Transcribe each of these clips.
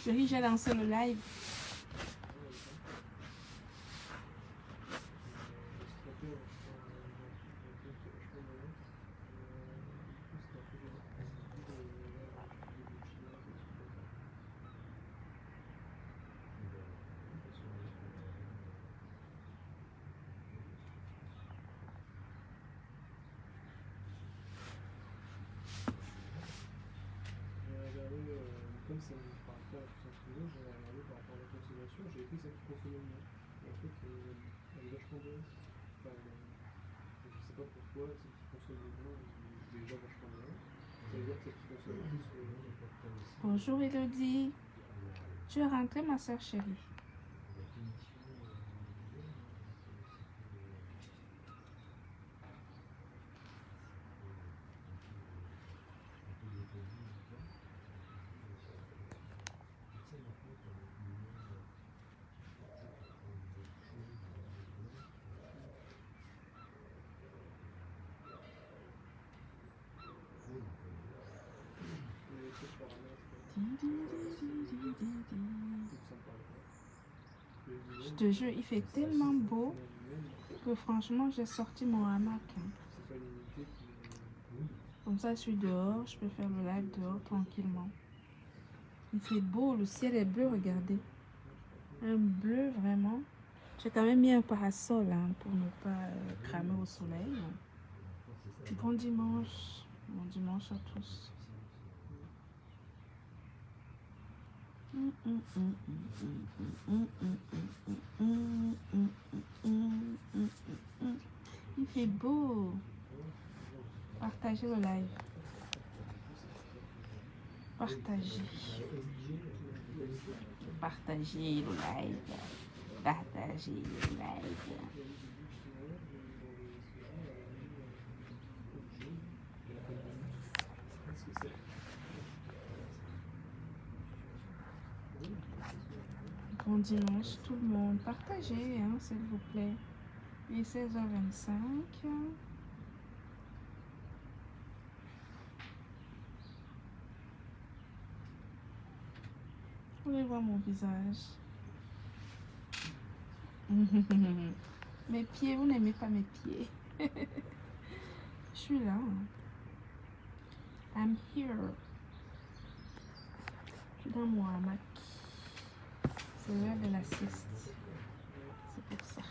Chérie, j'ai lancé le live. Comme ça ne me parle pas tout simplement, j'ai regardé par rapport à la consommation, j'ai pris celle qui consomme le moins. Et en fait, elle est vachement bonne. Enfin, je sais pas pourquoi, celle qui consomme le moins est déjà vachement bien. Ça veut dire que celle qui consomme le plus. Bonjour Elodie. Tu es rentrée, ma soeur chérie. Je te jure, il fait tellement beau que franchement, j'ai sorti mon hamac. Comme ça, je suis dehors, je peux faire le live dehors tranquillement. Il fait beau, le ciel est bleu, regardez. Un bleu vraiment. J'ai quand même mis un parasol hein, pour ne pas cramer au soleil. Bon dimanche. Bon dimanche à tous. Il fait beau. Partagez le live. Partagez. Partagez le live. Partagez le live. Bon dimanche tout le monde. Partagez, hein, s'il vous plaît. Il est 16h25. Vous pouvez voir mon visage. Mes pieds, vous n'aimez pas mes pieds. Je suis là. I'm here. Je suis dans mon hamac. C'est l'heure de la sieste. C'est pour ça.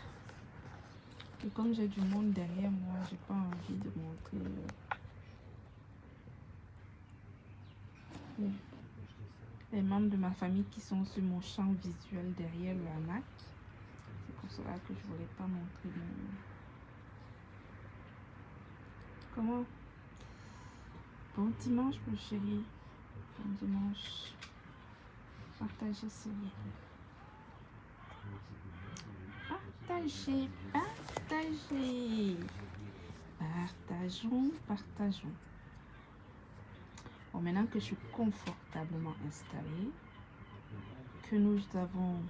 Et comme j'ai du monde derrière moi, j'ai pas envie de montrer. Les membres de ma famille qui sont sur mon champ visuel derrière le hamac. C'est pour cela que je voulais pas montrer mon... Comment? Bon dimanche, mon chéri. Bon dimanche. Partagez ce lien. Partagez, partagez. Partageons, partageons. Bon, maintenant que je suis confortablement installée, que nous avons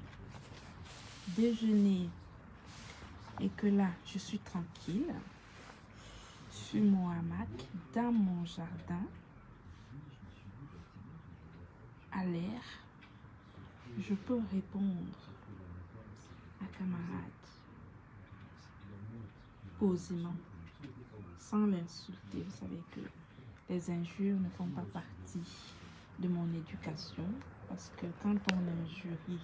déjeuné et que là, je suis tranquille sur mon hamac, dans mon jardin, à l'air, je peux répondre à camarade posément, sans l'insulter. Vous savez que les injures ne font pas partie de mon éducation, parce que quand on injurie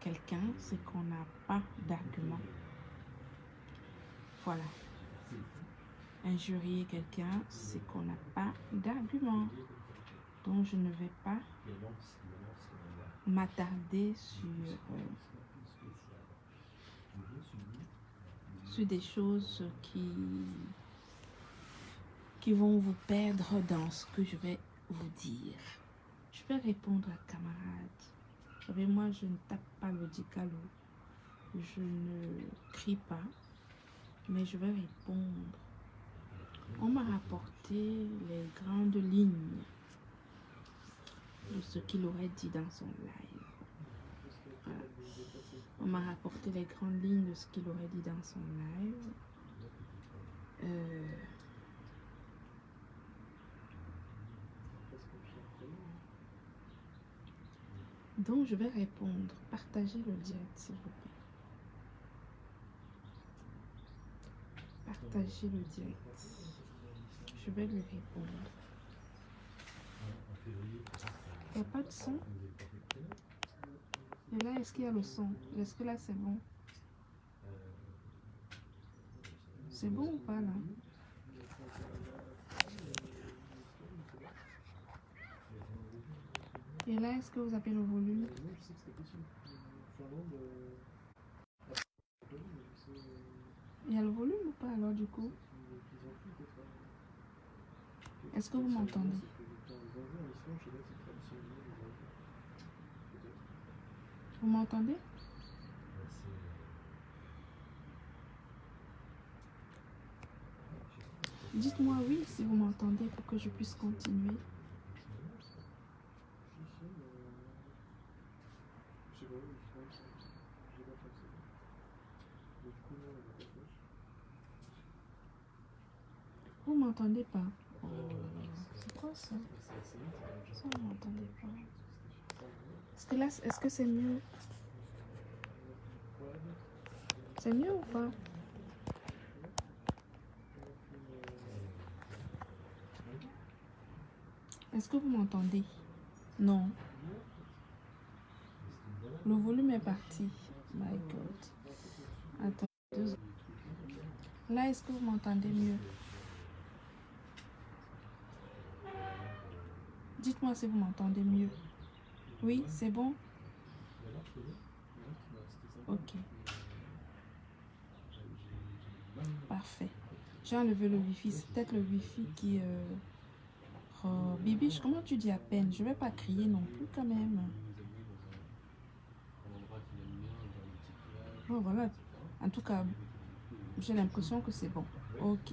quelqu'un, c'est qu'on n'a pas d'argument. Voilà. Injurier quelqu'un, c'est qu'on n'a pas d'argument. Donc je ne vais pas m'attarder sur des choses qui vont vous perdre dans ce que je vais vous dire. Je vais répondre à camarade. Vous savez, moi, je ne tape pas le dicalo. Je ne crie pas, mais je vais répondre. On m'a rapporté les grandes lignes de ce qu'il aurait dit dans son live. Voilà. On m'a rapporté les grandes lignes de ce qu'il aurait dit dans son live. Donc, je vais répondre. Partagez le direct, s'il vous plaît. Partagez le direct. Je vais lui répondre. Il n'y a pas de son. Et là, est-ce qu'il y a le son? Est-ce que là, c'est bon? C'est bon ou pas, là? Et là, est-ce que vous avez le volume? Moi, je sais que c'était possible. Finlande, mais je sais. Il y a le volume ou pas, alors, du coup? Ils ont tout, peut-être. Est-ce que vous m'entendez? Dans un jour en Islande, je sais pas si c'est traditionnellement les enfants. Peut-être. Vous m'entendez? Dites-moi oui si vous m'entendez pour que je puisse continuer. Je sais pas, l'Islande, j'ai pas pensé. Mais du coup, non, on va pas faire. Vous m'entendez pas? Oh là là, c'est quoi ça? Ça, vous m'entendez pas. Est-ce que là, est-ce que c'est mieux? C'est mieux ou pas? Est-ce que vous m'entendez? Non. Le volume est parti. My God. Attends, 2 secondes. Là, est-ce que vous m'entendez mieux? Dites-moi si vous m'entendez mieux. Oui, c'est bon? Ok. Parfait. J'ai enlevé le wifi. C'est peut-être le wifi qui... Oh, Bibiche, comment tu dis à peine? Je vais pas crier non plus quand même. Oh, voilà. En tout cas, j'ai l'impression que c'est bon. Ok.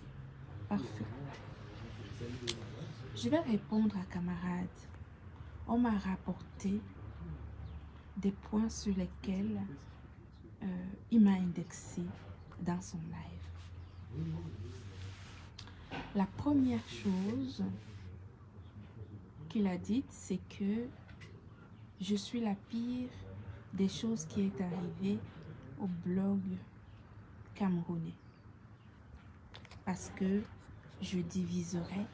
Parfait. Je vais répondre à camarade. On m'a rapporté des points sur lesquels il m'a indexé dans son live. La première chose qu'il a dite, c'est que je suis la pire des choses qui est arrivée au blog camerounais. Parce que je diviserai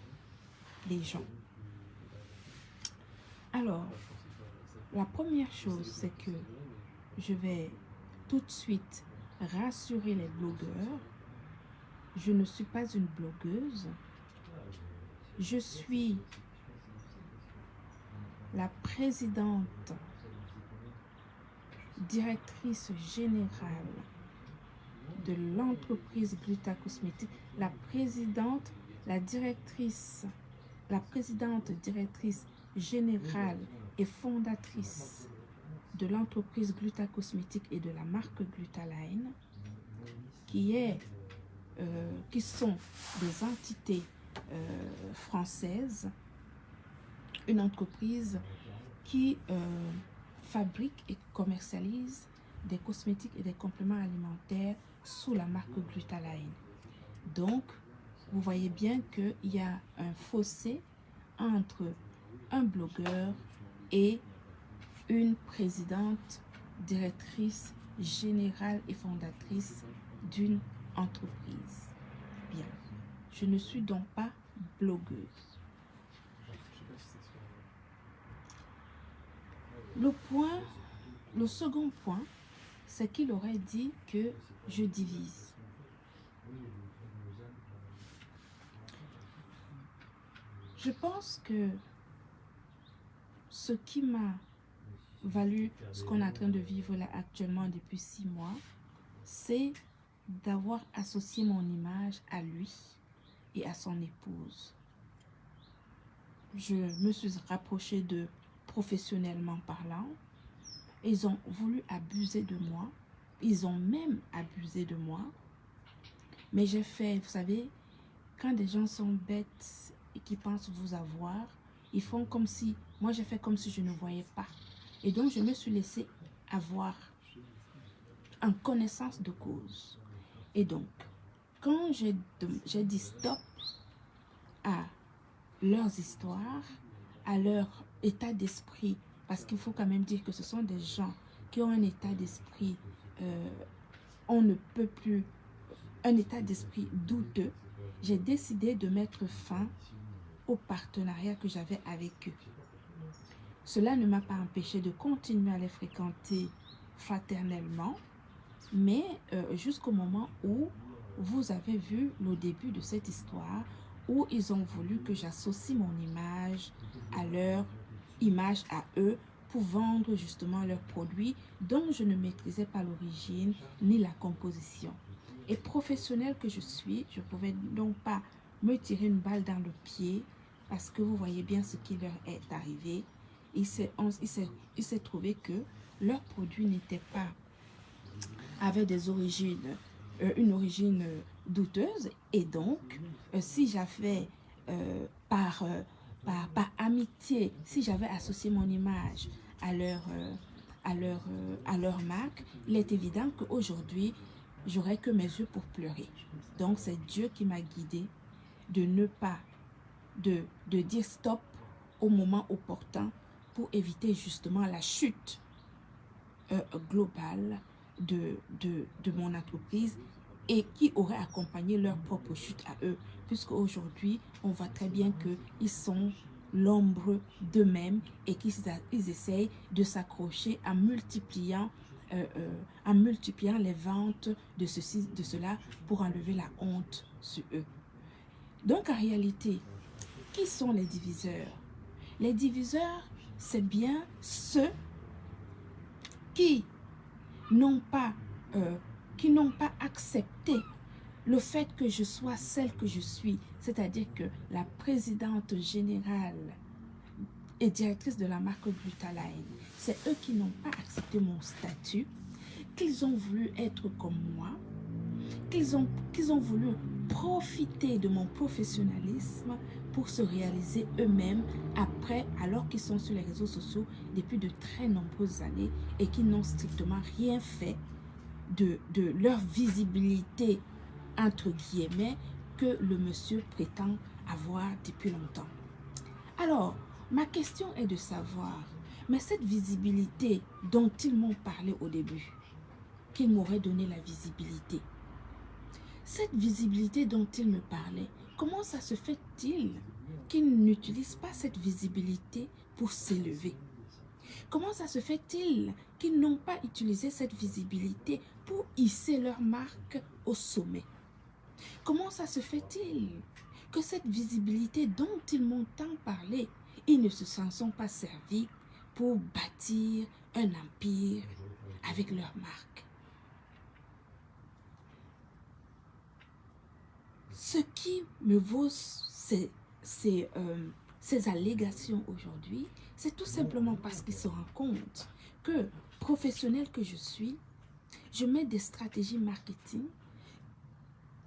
les gens. Alors, la première chose, c'est que je vais tout de suite rassurer les blogueurs. Je ne suis pas une blogueuse. Je suis la présidente directrice générale de l'entreprise Gluta Cosmétique, la présidente directrice générale et fondatrice de l'entreprise Gluta Cosmétique et de la marque Glutaline, qui sont des entités françaises, une entreprise qui fabrique et commercialise des cosmétiques et des compléments alimentaires sous la marque Glutaline. Donc, vous voyez bien qu'il y a un fossé entre un blogueur et une présidente, directrice générale et fondatrice d'une entreprise. Bien, je ne suis donc pas blogueuse. Le second point, c'est qu'il aurait dit que je divise. Je pense que ce qui m'a valu ce qu'on est en train de vivre là actuellement depuis 6 mois, c'est d'avoir associé mon image à lui et à son épouse. Je me suis rapprochée d'eux professionnellement parlant. Ils ont voulu abuser de moi. Ils ont même abusé de moi. Mais j'ai fait, vous savez, quand des gens sont bêtes et qui pensent vous avoir, ils font comme si, moi j'ai fait comme si je ne voyais pas. Et donc je me suis laissée avoir en connaissance de cause. Et donc, quand j'ai dit stop à leurs histoires, à leur état d'esprit, parce qu'il faut quand même dire que ce sont des gens qui ont un état d'esprit, on ne peut plus, un état d'esprit douteux, j'ai décidé de mettre fin au partenariat que j'avais avec eux. Cela ne m'a pas empêché de continuer à les fréquenter fraternellement, mais jusqu'au moment où vous avez vu le début de cette histoire, où ils ont voulu que j'associe mon image à leur image à eux pour vendre justement leurs produits dont je ne maîtrisais pas l'origine ni la composition. Et professionnelle que je suis, je ne pouvais donc pas me tirer une balle dans le pied parce que vous voyez bien ce qui leur est arrivé. Il s'est trouvé que leurs produits n'étaient pas, avaient des origines, une origine douteuse, et donc si j'avais par amitié, si j'avais associé mon image à leur marque, il est évident qu'aujourd'hui, j'aurais que mes yeux pour pleurer. Donc, c'est Dieu qui m'a guidée de ne pas, de dire stop au moment opportun pour éviter justement la chute globale de mon entreprise et qui aurait accompagné leur propre chute à eux, puisque aujourd'hui on voit très bien qu'ils sont l'ombre d'eux-mêmes et qu'ils essayent de s'accrocher en multipliant les ventes de ceci, de cela, pour enlever la honte sur eux. Donc en réalité, qui sont les diviseurs? Les diviseurs, c'est bien ceux qui n'ont pas accepté le fait que je sois celle que je suis, c'est-à-dire que la présidente générale et directrice de la marque Glutaline, c'est eux qui n'ont pas accepté mon statut, qu'ils ont voulu être comme moi, qu'ils ont voulu profiter de mon professionnalisme pour se réaliser eux-mêmes après, alors qu'ils sont sur les réseaux sociaux depuis de très nombreuses années et qu'ils n'ont strictement rien fait de leur visibilité, entre guillemets, que le monsieur prétend avoir depuis longtemps. Alors, ma question est de savoir, mais cette visibilité dont ils m'ont parlé au début, qu'ils m'auraient donné la visibilité, cette visibilité dont ils me parlaient, comment ça se fait-il qu'ils n'utilisent pas cette visibilité pour s'élever? Comment ça se fait-il qu'ils n'ont pas utilisé cette visibilité pour hisser leur marque au sommet? Comment ça se fait-il que cette visibilité dont ils m'ont tant parlé, ils ne se sont pas servis pour bâtir un empire avec leur marque? Ce qui me vaut ces allégations aujourd'hui, c'est tout simplement parce qu'ils se rendent compte que, professionnel que je suis, je mets des stratégies marketing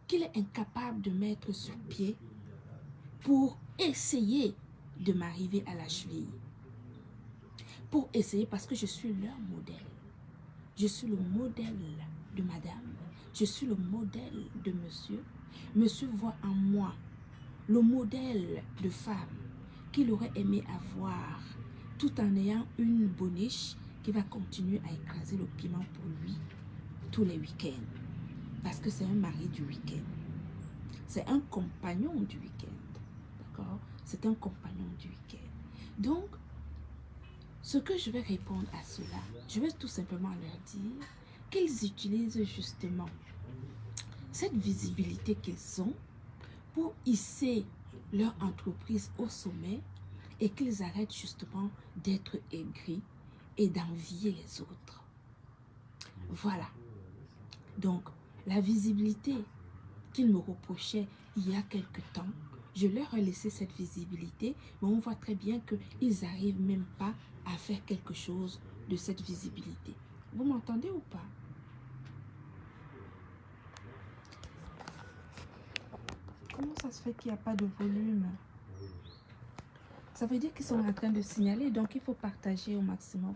qu'il est incapable de mettre sur pied pour essayer de m'arriver à la cheville. Pour essayer, parce que je suis leur modèle. Je suis le modèle de madame. Je suis le modèle de monsieur. Monsieur voit en moi le modèle de femme qu'il aurait aimé avoir, tout en ayant une boniche qui va continuer à écraser le piment pour lui tous les week-ends. Parce que c'est un mari du week-end. C'est un compagnon du week-end. D'accord? C'est un compagnon du week-end. Donc, ce que je vais répondre à cela, je vais tout simplement leur dire qu'ils utilisent justement cette visibilité qu'ils ont pour hisser leur entreprise au sommet et qu'ils arrêtent justement d'être aigris et d'envier les autres. Voilà. Donc, la visibilité qu'ils me reprochaient il y a quelque temps, je leur ai laissé cette visibilité, mais on voit très bien qu'ils n'arrivent même pas à faire quelque chose de cette visibilité. Vous m'entendez ou pas? Comment ça se fait qu'il n'y a pas de volume? Ça veut dire qu'ils sont en train de signaler, donc il faut partager au maximum.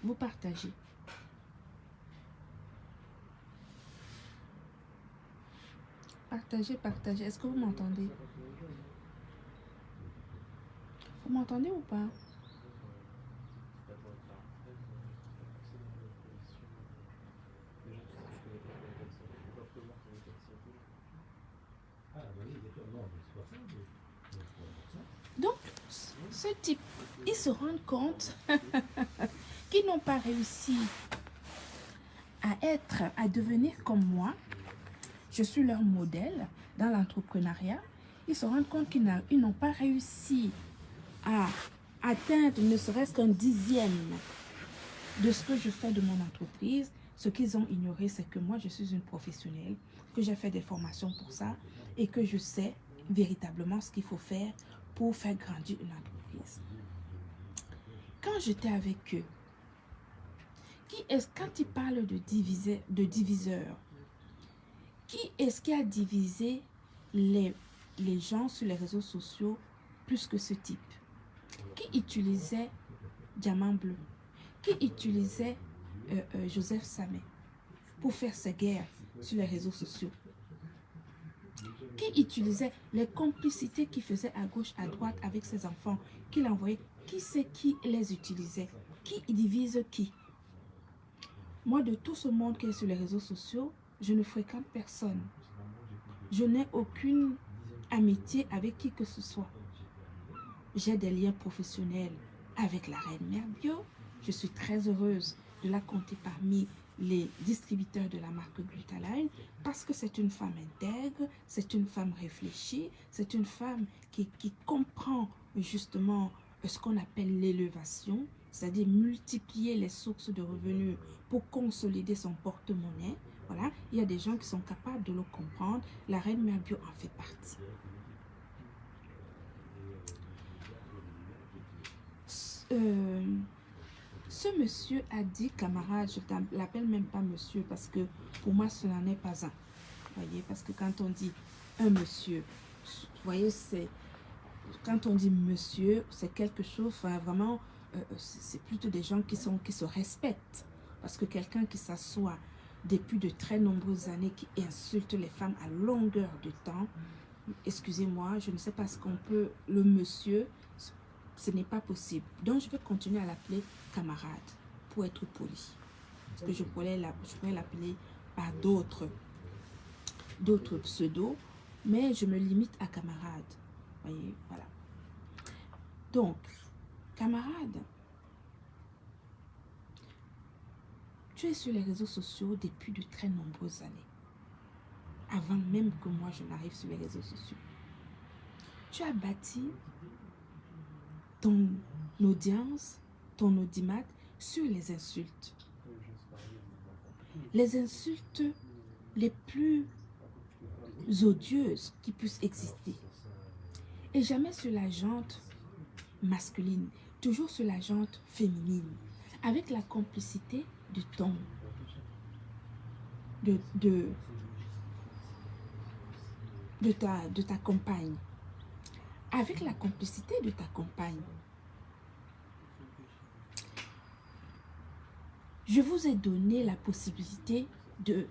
Vous partagez. Partagez, partagez. Est-ce que vous m'entendez? Vous m'entendez ou pas? Donc, ce type, ils se rendent compte qu'ils n'ont pas réussi à devenir comme moi. Je suis leur modèle dans l'entrepreneuriat. Ils se rendent compte qu'ils n'ont pas réussi à atteindre ne serait-ce qu'un dixième de ce que je fais de mon entreprise. Ce qu'ils ont ignoré, c'est que moi, je suis une professionnelle, que j'ai fait des formations pour ça et que je sais véritablement ce qu'il faut faire pour faire grandir une entreprise. Quand j'étais avec eux, quand ils parlent de diviseur, qui est-ce qui a divisé les gens sur les réseaux sociaux plus que ce type? Qui utilisait Diamant Bleu? Qui utilisait Joseph Samé pour faire ses guerres sur les réseaux sociaux? Qui utilisait les complicités qu'il faisait à gauche, à droite avec ses enfants, qu'il envoyait? Qui c'est qui les utilisait? Qui divise qui? Moi, de tout ce monde qui est sur les réseaux sociaux, je ne fréquente personne. Je n'ai aucune amitié avec qui que ce soit. J'ai des liens professionnels avec la reine Mère Bio. Je suis très heureuse de la compter parmi les distributeurs de la marque Glutaline parce que c'est une femme intègre, c'est une femme réfléchie, c'est une femme qui comprend justement ce qu'on appelle l'élevation, c'est-à-dire multiplier les sources de revenus pour consolider son porte-monnaie. Voilà, il y a des gens qui sont capables de le comprendre. La reine Mère Bio en fait partie. Ce monsieur a dit, camarade, je ne l'appelle même pas monsieur parce que pour moi ce n'en est pas un. Voyez, parce que quand on dit un monsieur, vous voyez, c'est quand on dit monsieur, c'est quelque chose, enfin, vraiment, c'est plutôt des gens qui se respectent. Parce que quelqu'un qui s'assoit depuis de très nombreuses années, qui insulte les femmes à longueur de temps, excusez-moi, je ne sais pas ce qu'on peut, le monsieur, ce n'est pas possible. Donc, je vais continuer à l'appeler camarade pour être poli. Parce que je pourrais l'appeler par d'autres pseudos, mais je me limite à camarade. Voyez, voilà. Donc, camarade, tu es sur les réseaux sociaux depuis de très nombreuses années. Avant même que moi je n'arrive sur les réseaux sociaux. Tu as bâti ton audience, ton audimat sur les insultes. Les insultes les plus odieuses qui puissent exister. Et jamais sur la jante masculine, toujours sur la jante féminine, avec la complicité de ton, de ta compagne. Avec la complicité de ta compagne. Je vous ai donné la possibilité de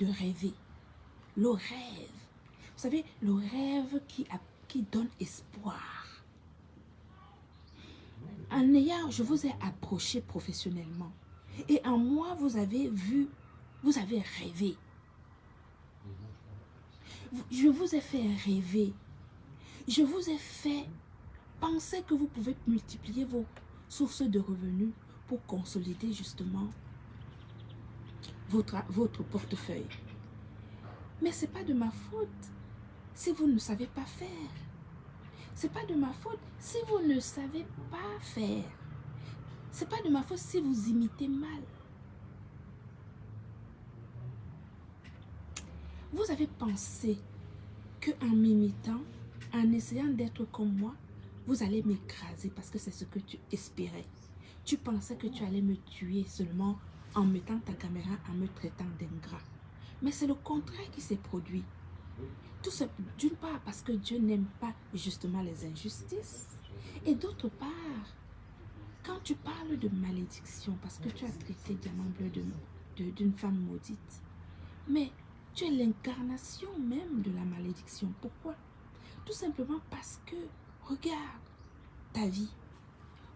rêver. Le rêve. Vous savez, le rêve qui donne espoir. Je vous ai approché professionnellement. Et en moi, vous avez rêvé. Je vous ai fait rêver. Je vous ai fait penser que vous pouvez multiplier vos sources de revenus pour consolider justement votre portefeuille. Mais ce n'est pas de ma faute si vous ne savez pas faire. Ce n'est pas de ma faute si vous ne savez pas faire. Ce n'est pas de ma faute si vous imitez mal. Vous avez pensé qu'en m'imitant, en essayant d'être comme moi, vous allez m'écraser parce que c'est ce que tu espérais. Tu pensais que tu allais me tuer seulement en mettant ta caméra, en me traitant d'ingrat. Mais c'est le contraire qui s'est produit. Tout ça, d'une part, parce que Dieu n'aime pas justement les injustices. Et d'autre part, quand tu parles de malédiction, parce que tu as traité Diamant Bleu d'une femme maudite, mais tu es l'incarnation même de la malédiction. Pourquoi? Tout simplement parce que, regarde ta vie.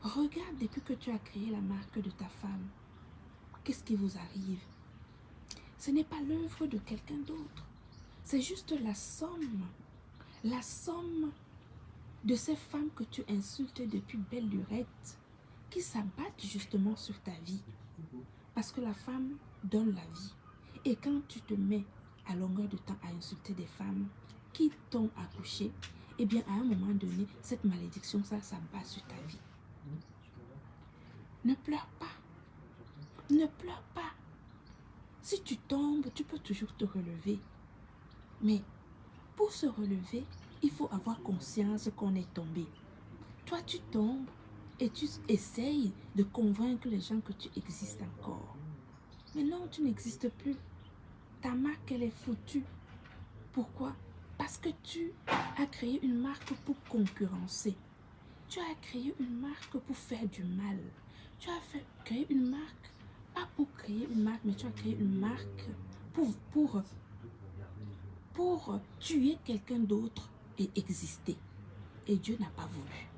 Regarde depuis que tu as créé la marque de ta femme. Qu'est-ce qui vous arrive? Ce n'est pas l'œuvre de quelqu'un d'autre. C'est juste la somme de ces femmes que tu insultes depuis belle lurette qui s'abattent justement sur ta vie. Parce que la femme donne la vie. Et quand tu te mets à longueur de temps à insulter des femmes qui t'ont accouché, eh bien à un moment donné, cette malédiction, ça s'abat sur ta vie. Ne pleure pas. Ne pleure pas. Si tu tombes, tu peux toujours te relever. Mais pour se relever, il faut avoir conscience qu'on est tombé. Toi, tu tombes et tu essayes de convaincre les gens que tu existes encore. Mais non, tu n'existes plus. Ta marque, elle est foutue. Pourquoi? Parce que tu as créé une marque pour concurrencer. Tu as créé une marque pour faire du mal. Tu as créé une marque, pas pour créer une marque, mais tu as créé une marque pour tuer quelqu'un d'autre et exister. Et Dieu n'a pas voulu.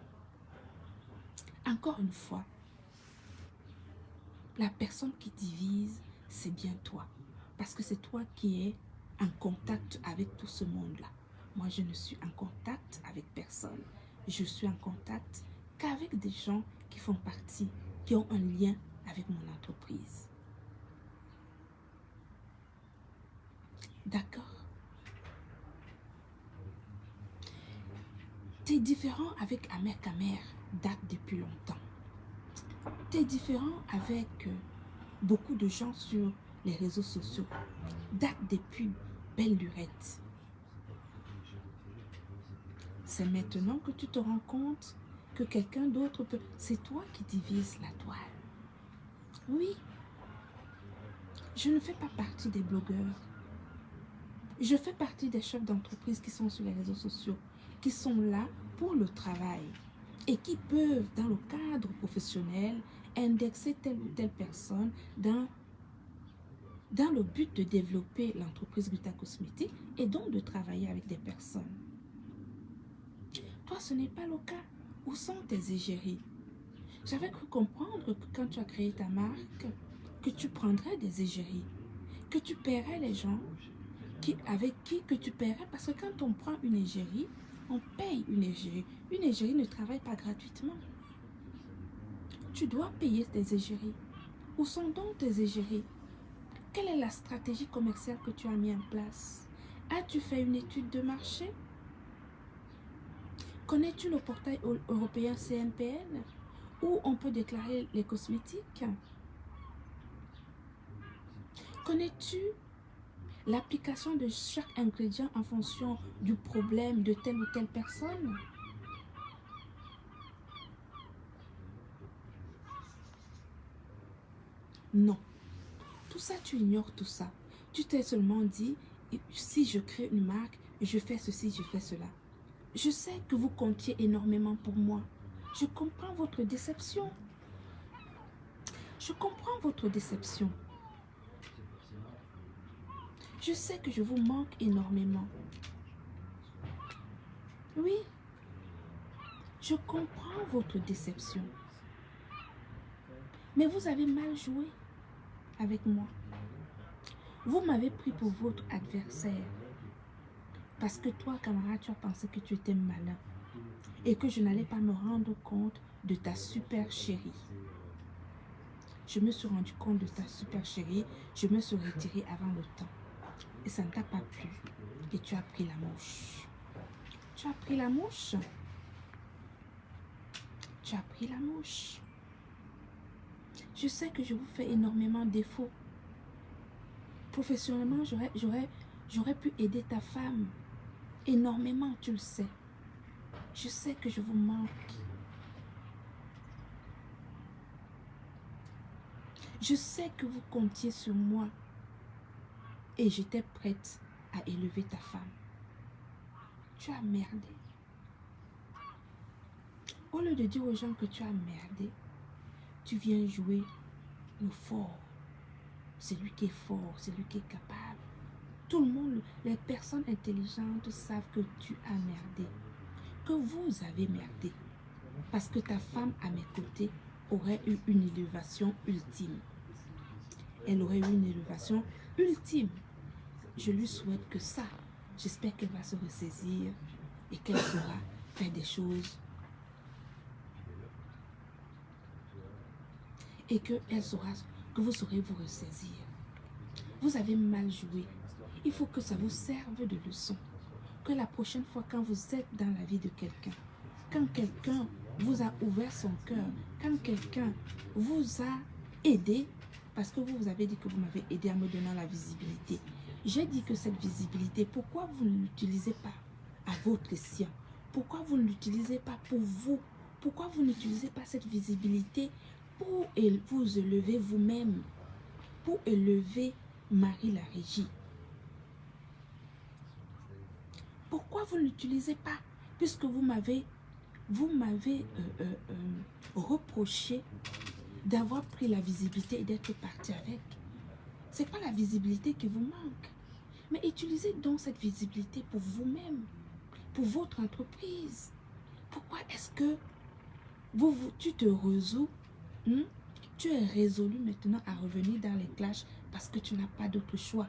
Encore une fois, la personne qui divise, c'est bien toi. Parce que c'est toi qui es en contact avec tout ce monde-là. Moi, je ne suis en contact avec personne. Je suis en contact qu'avec des gens qui font partie, qui ont un lien avec mon entreprise. D'accord? Tes différends avec Amer Kamer datent depuis longtemps. Tes différends avec beaucoup de gens sur les réseaux sociaux datent depuis belle lurette. C'est maintenant que tu te rends compte que quelqu'un d'autre peut... C'est toi qui divises la toile. Oui. Je ne fais pas partie des blogueurs. Je fais partie des chefs d'entreprise qui sont sur les réseaux sociaux, qui sont là pour le travail et qui peuvent, dans le cadre professionnel, indexer telle ou telle personne dans le but de développer l'entreprise Gluta Cosmétique et donc de travailler avec des personnes. Toi, ce n'est pas le cas. Où sont tes égéries? J'avais cru comprendre que quand tu as créé ta marque, que tu prendrais des égéries, que tu paierais les gens avec qui que tu paierais, parce que quand on prend une égérie, on paye une égérie. Une égérie ne travaille pas gratuitement. Tu dois payer tes égéries. Où sont donc tes égéries? Quelle est la stratégie commerciale que tu as mis en place? As-tu fait une étude de marché? Connais-tu le portail européen CNPN où on peut déclarer les cosmétiques? Connais-tu l'application de chaque ingrédient en fonction du problème de telle ou telle personne? Non. Tout ça, tu ignores tout ça. Tu t'es seulement dit, si je crée une marque, je fais ceci, je fais cela. Je sais que vous comptiez énormément pour moi. Je comprends votre déception. Je comprends votre déception. Je sais que je vous manque énormément. Oui, je comprends votre déception. Mais vous avez mal joué avec moi. Vous m'avez pris pour votre adversaire. Parce que toi, camarade, tu as pensé que tu étais malin. Et que je n'allais pas me rendre compte de ta super chérie. Je me suis rendu compte de ta super chérie. Je me suis retirée avant le temps. Et ça ne t'a pas plu. Et tu as pris la mouche. Tu as pris la mouche. Tu as pris la mouche. Je sais que je vous fais énormément défaut. Professionnellement, j'aurais pu aider ta femme. Énormément, tu le sais. Je sais que je vous manque. Je sais que vous comptiez sur moi. Et j'étais prête à élever ta femme. Tu as merdé. Au lieu de dire aux gens que tu as merdé, tu viens jouer le fort. C'est lui qui est fort, c'est lui qui est capable. Tout le monde, les personnes intelligentes savent que tu as merdé. Que vous avez merdé. Parce que ta femme à mes côtés aurait eu une élévation ultime. Elle aurait eu une élévation ultime. Je lui souhaite que ça, j'espère qu'elle va se ressaisir et qu'elle saura faire des choses et que vous saurez vous ressaisir. Vous avez mal joué. Il faut que ça vous serve de leçon. Que la prochaine fois, quand vous êtes dans la vie de quelqu'un, quand quelqu'un vous a ouvert son cœur, quand quelqu'un vous a aidé, parce que vous avez dit que vous m'avez aidé en me donnant la visibilité. J'ai dit que cette visibilité, pourquoi vous ne l'utilisez pas à votre sien? Pourquoi vous ne l'utilisez pas pour vous? Pourquoi vous n'utilisez pas cette visibilité pour vous élever vous-même, pour élever Marie la Régie? Pourquoi vous ne l'utilisez pas? Puisque vous m'avez reproché d'avoir pris la visibilité et d'être parti avec. Ce n'est pas la visibilité qui vous manque. Mais utilisez donc cette visibilité pour vous-même, pour votre entreprise. Pourquoi est-ce que tu te résous, tu es résolu maintenant à revenir dans les clashs parce que tu n'as pas d'autre choix.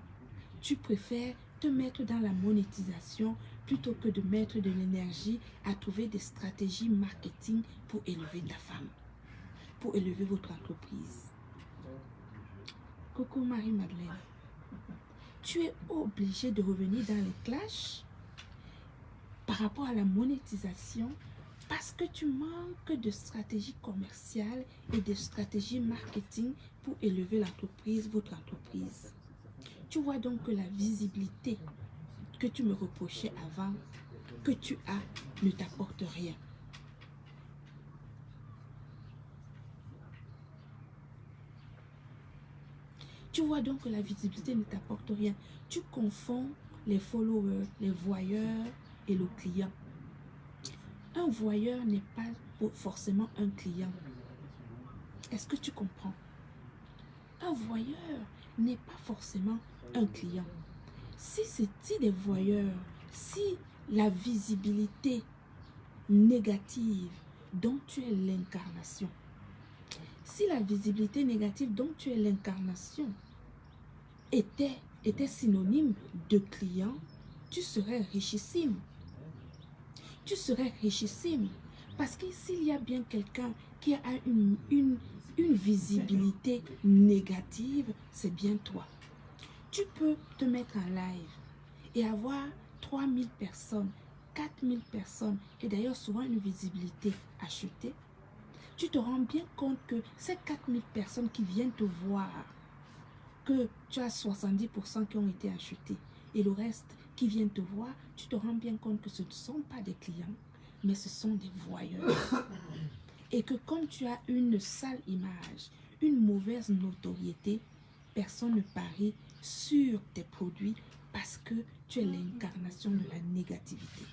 Tu préfères te mettre dans la monétisation plutôt que de mettre de l'énergie à trouver des stratégies marketing pour élever ta femme, pour élever votre entreprise. Coucou Marie-Madeleine. Tu es obligé de revenir dans les clashs par rapport à la monétisation parce que tu manques de stratégie commerciale et de stratégie marketing pour élever l'entreprise, votre entreprise. Tu vois donc que la visibilité que tu me reprochais avant, que tu as, ne t'apporte rien. Tu vois donc que la visibilité ne t'apporte rien. Tu confonds les followers, les voyeurs et le client. Un voyeur n'est pas forcément un client. Est-ce que tu comprends? Un voyeur n'est pas forcément un client. Si des voyeurs, si la visibilité négative dont tu es l'incarnation, si la visibilité négative dont tu es l'incarnation était synonyme de client, tu serais richissime. Tu serais richissime. Parce que s'il y a bien quelqu'un qui a une visibilité négative, c'est bien toi. Tu peux te mettre en live et avoir 3000 personnes, 4000 personnes, et d'ailleurs souvent une visibilité achetée. Tu te rends bien compte que ces 4000 personnes qui viennent te voir, que tu as 70% qui ont été achetés et le reste qui viennent te voir, tu te rends bien compte que ce ne sont pas des clients, mais ce sont des voyeurs. Et que comme tu as une sale image, une mauvaise notoriété, personne ne parie sur tes produits parce que tu es l'incarnation de la négativité.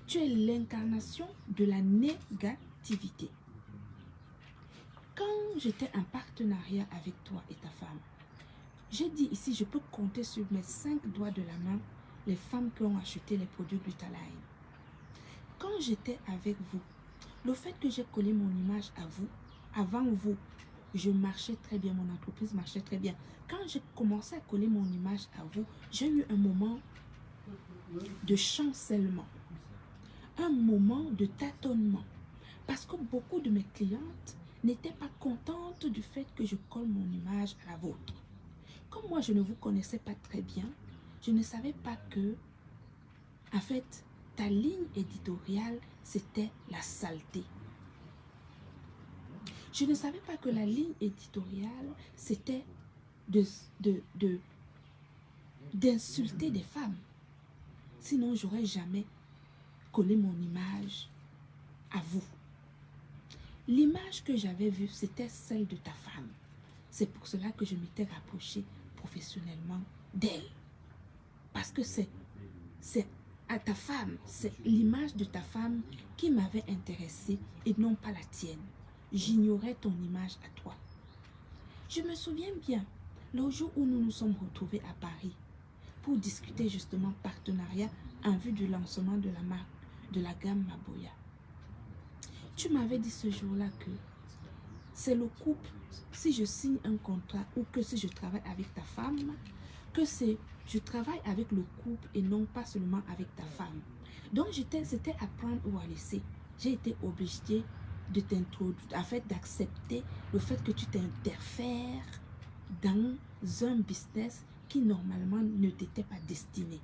Tu es l'incarnation de la négativité. Quand j'étais en partenariat avec toi et ta femme, j'ai dit ici, je peux compter sur mes 5 doigts de la main les femmes qui ont acheté les produits Glutaline. Quand j'étais avec vous, le fait que j'ai collé mon image à vous, avant vous, je marchais très bien, mon entreprise marchait très bien. Quand j'ai commencé à coller mon image à vous, j'ai eu un moment de chancellement, un moment de tâtonnement. Parce que beaucoup de mes clientes n'étaient pas contentes du fait que je colle mon image à la vôtre. Comme moi, je ne vous connaissais pas très bien, je ne savais pas que, en fait, ta ligne éditoriale, c'était la saleté. Je ne savais pas que la ligne éditoriale, c'était d'insulter des femmes. Sinon, j'aurais jamais collé mon image à vous. L'image que j'avais vue, c'était celle de ta femme. C'est pour cela que je m'étais rapprochée professionnellement d'elle. Parce que c'est à ta femme, c'est l'image de ta femme qui m'avait intéressée et non pas la tienne. J'ignorais ton image à toi. Je me souviens bien, le jour où nous nous sommes retrouvés à Paris pour discuter justement partenariat en vue du lancement de la marque, de la gamme Maboya. Tu m'avais dit ce jour-là que c'est le couple, si je signe un contrat ou que si je travaille avec ta femme, que c'est je travaille avec le couple et non pas seulement avec ta femme. Donc, c'était à prendre ou à laisser. J'ai été obligée de t'introduire, en fait, d'accepter le fait que tu t'interfères dans un business qui normalement ne t'était pas destiné.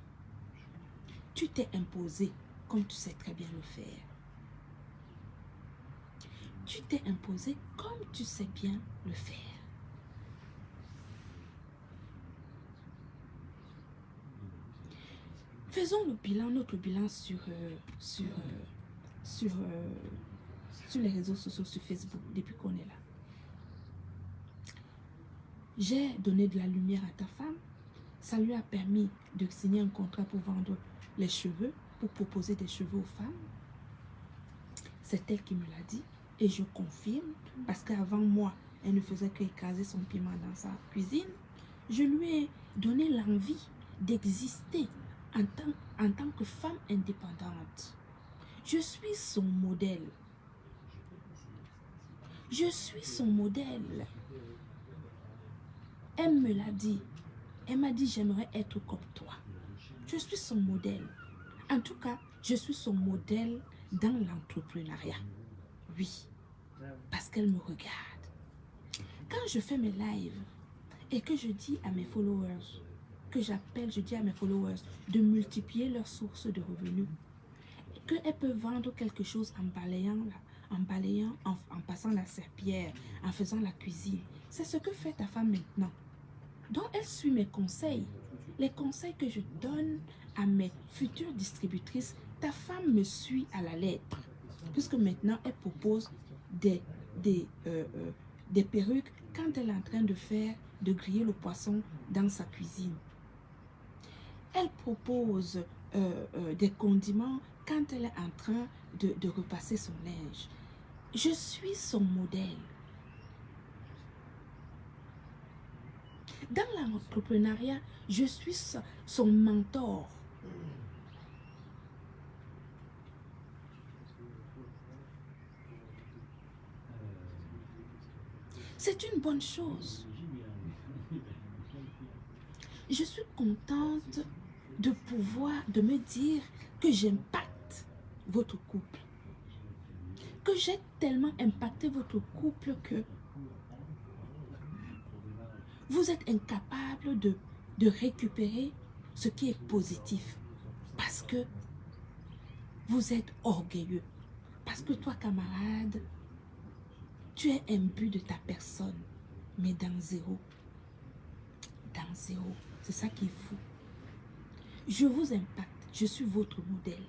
Tu t'es imposé comme tu sais très bien le faire. Tu t'es imposé comme tu sais bien le faire. Faisons le bilan, notre bilan sur les réseaux sociaux, sur Facebook, depuis qu'on est là. J'ai donné de la lumière à ta femme. Ça lui a permis de signer un contrat pour vendre les cheveux, pour proposer des cheveux aux femmes. C'est elle qui me l'a dit. Et je confirme, parce qu'avant moi, elle ne faisait qu'écraser son piment dans sa cuisine. Je lui ai donné l'envie d'exister en tant que femme indépendante. Je suis son modèle. Je suis son modèle. Elle me l'a dit. Elle m'a dit, j'aimerais être comme toi. Je suis son modèle. En tout cas, je suis son modèle dans l'entrepreneuriat. Oui, parce qu'elle me regarde. Quand je fais mes lives et que je dis à mes followers, je dis à mes followers de multiplier leurs sources de revenus, qu'elles peuvent vendre quelque chose en passant la serpillière, en faisant la cuisine. C'est ce que fait ta femme maintenant. Donc, elle suit mes conseils. Les conseils que je donne à mes futures distributrices, ta femme me suit à la lettre. Puisque maintenant, elle propose des perruques quand elle est en train de griller le poisson dans sa cuisine. Elle propose des condiments quand elle est en train de repasser son linge. Je suis son modèle. Dans l'entrepreneuriat, je suis son mentor. C'est une bonne chose. Je suis contente de me dire que j'impacte votre couple. Que j'ai tellement impacté votre couple que vous êtes incapable de récupérer ce qui est positif. Parce que vous êtes orgueilleux. Parce que toi, camarade, tu es imbu de ta personne. Mais dans zéro. Dans zéro. C'est ça qui est fou. Je vous impacte. Je suis votre modèle.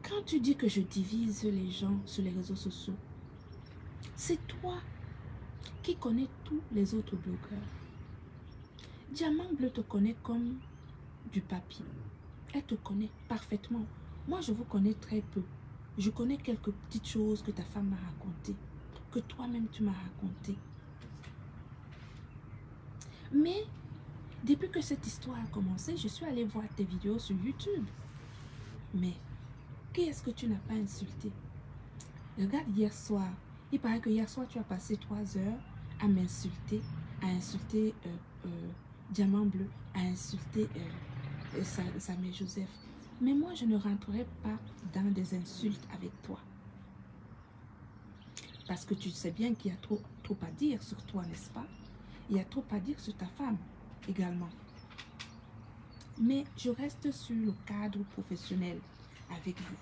Quand tu dis que je divise les gens sur les réseaux sociaux, c'est toi qui connais tous les autres blogueurs. Diamant Bleu te connaît comme du papier. Elle te connaît parfaitement. Moi, je vous connais très peu. Je connais quelques petites choses que ta femme m'a racontées, que toi-même tu m'as racontées. Mais, depuis que cette histoire a commencé, je suis allée voir tes vidéos sur YouTube. Mais, qui est-ce que tu n'as pas insulté? Regarde hier soir. Il paraît que hier soir, tu as passé 3 heures à m'insulter, à insulter Diamant Bleu, à insulter Samuel Joseph. Mais moi, je ne rentrerai pas dans des insultes avec toi. Parce que tu sais bien qu'il y a trop à dire sur toi, n'est-ce pas? Il y a trop à dire sur ta femme également. Mais je reste sur le cadre professionnel avec vous.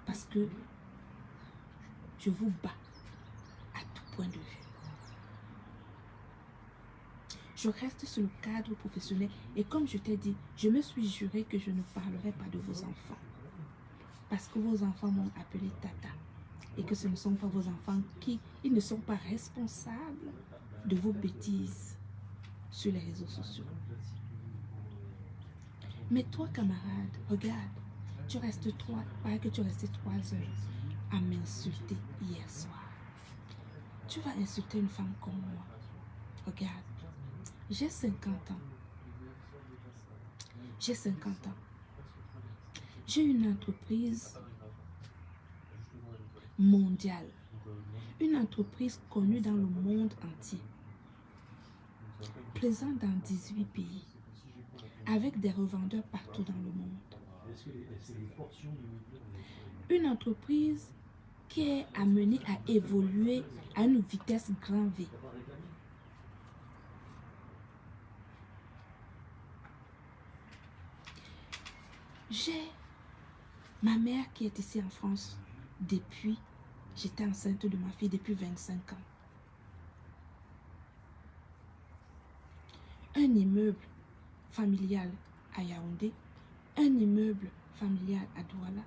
Parce que je vous bats à tout point de vue. Je reste sur le cadre professionnel et comme je t'ai dit, je me suis juré que je ne parlerai pas de vos enfants. Parce que vos enfants m'ont appelé Tata. Et que ce ne sont pas vos enfants ils ne sont pas responsables de vos bêtises sur les réseaux sociaux. Mais toi, camarade, regarde, tu restes 3 heures à m'insulter hier soir. Tu vas insulter une femme comme moi. Regarde, j'ai 50 ans. J'ai 50 ans. J'ai une entreprise mondiale, une entreprise connue dans le monde entier, présente dans 18 pays, avec des revendeurs partout dans le monde. Une entreprise qui est amenée à évoluer à une vitesse grand V. J'ai ma mère qui est ici en France depuis, j'étais enceinte de ma fille depuis 25 ans. Un immeuble familial à Yaoundé, un immeuble familial à Douala,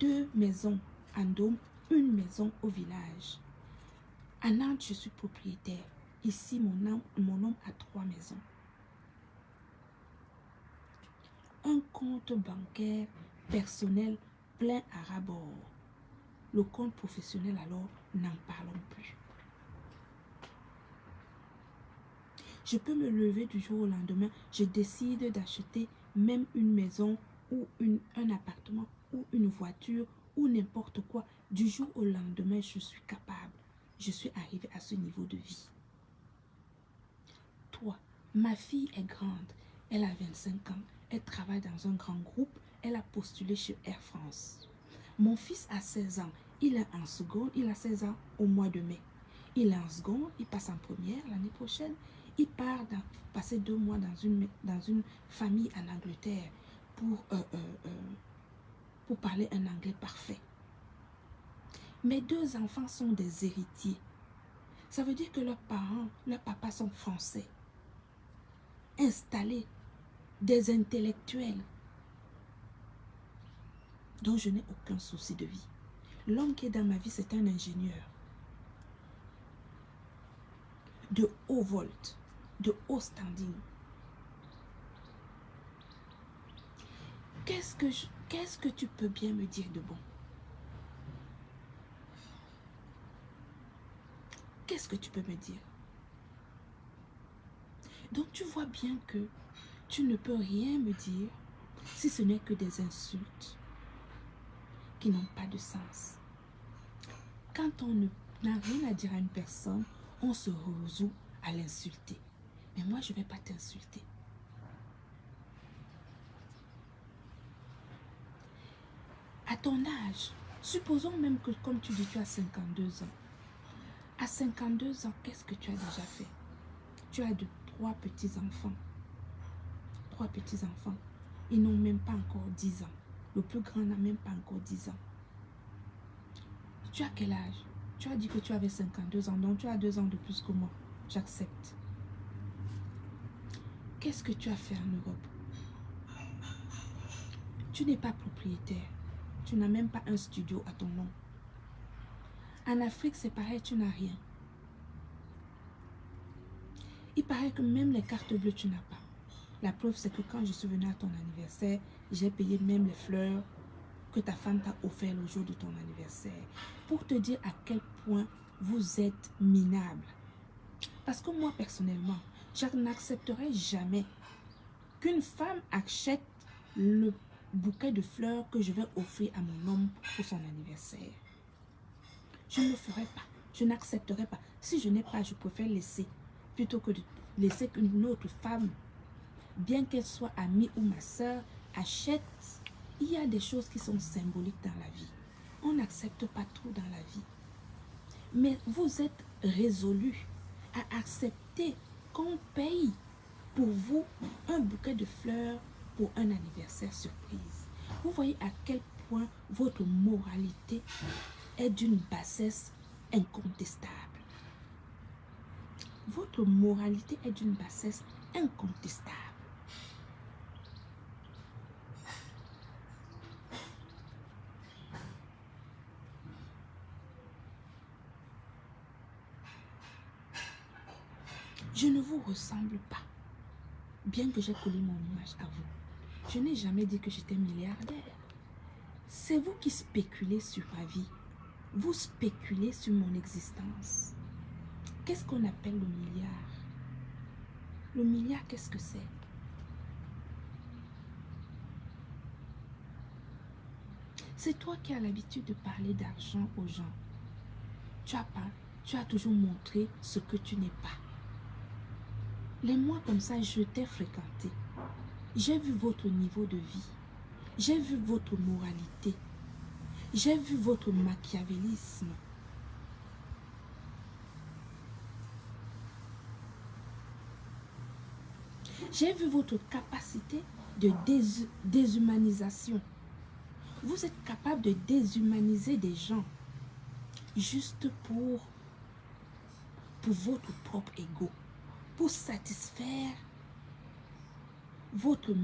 2 maisons à Ndom, une maison au village. À Nantes, je suis propriétaire. Ici, mon homme a 3 maisons. Un compte bancaire personnel plein à rabord. Le compte professionnel, alors, n'en parlons plus. Je peux me lever du jour au lendemain, je décide d'acheter même une maison ou un appartement ou une voiture ou n'importe quoi. Du jour au lendemain, je suis capable. Je suis arrivée à ce niveau de vie. Toi, ma fille est grande, elle a 25 ans, elle travaille dans un grand groupe, elle a postulé chez Air France. Mon fils a 16 ans, il est en seconde, il a 16 ans au mois de mai. Il est en seconde, il passe en première l'année prochaine. Il part passer 2 mois dans une famille en Angleterre pour parler un anglais parfait. Mes 2 enfants sont des héritiers. Ça veut dire que leurs parents, leurs papas sont français, installés, des intellectuels. Donc je n'ai aucun souci de vie. L'homme qui est dans ma vie, c'est un ingénieur de haut volt, de haut standing. Qu'est-ce que tu peux bien me dire de bon? Qu'est-ce que tu peux me dire? Donc tu vois bien que tu ne peux rien me dire si ce n'est que des insultes qui n'ont pas de sens. Quand on n'a rien à dire à une personne, on se résout à l'insulter. Mais moi, je ne vais pas t'insulter. À ton âge, supposons même que, comme tu dis, tu as 52 ans. À 52 ans, qu'est-ce que tu as déjà fait? Tu as 3 petits-enfants. 3 petits-enfants. Ils n'ont même pas encore 10 ans. Le plus grand n'a même pas encore 10 ans. Tu as quel âge? Tu as dit que tu avais 52 ans, donc tu as 2 ans de plus que moi. J'accepte. Qu'est-ce que tu as fait en Europe? Tu n'es pas propriétaire. Tu n'as même pas un studio à ton nom. En Afrique, c'est pareil, tu n'as rien. Il paraît que même les cartes bleues, tu n'as pas. La preuve, c'est que quand je suis venue à ton anniversaire, j'ai payé même les fleurs que ta femme t'a offert le jour de ton anniversaire. Pour te dire à quel point vous êtes minable. Parce que moi, personnellement, je n'accepterai jamais qu'une femme achète le bouquet de fleurs que je vais offrir à mon homme pour son anniversaire. Je ne le ferai pas. Je n'accepterai pas. Si je n'ai pas, je préfère laisser plutôt que de laisser qu'une autre femme, bien qu'elle soit amie ou ma soeur, achète. Il y a des choses qui sont symboliques dans la vie. On n'accepte pas tout dans la vie. Mais vous êtes résolus à accepter qu'on paye pour vous un bouquet de fleurs pour un anniversaire surprise. Vous voyez à quel point votre moralité est d'une bassesse incontestable. Votre moralité est d'une bassesse incontestable. Je ne vous ressemble pas, bien que j'ai collé mon image à vous. Je n'ai jamais dit que j'étais milliardaire. C'est vous qui spéculez sur ma vie. Vous spéculez sur mon existence. Qu'est-ce qu'on appelle le milliard? Le milliard, qu'est-ce que c'est? C'est toi qui as l'habitude de parler d'argent aux gens. Tu as toujours montré ce que tu n'es pas. Les mois comme ça, je t'ai fréquenté. J'ai vu votre niveau de vie. J'ai vu votre moralité. J'ai vu votre machiavélisme. J'ai vu votre capacité de déshumanisation. Vous êtes capable de déshumaniser des gens juste pour votre propre ego, pour satisfaire votre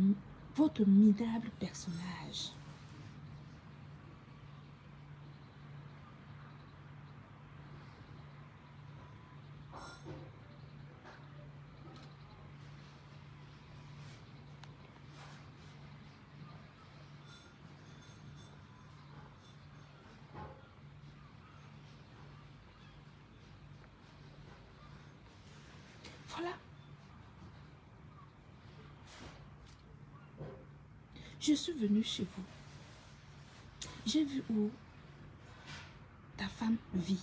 minable personnage. Voilà. Je suis venue chez vous. J'ai vu où ta femme vit.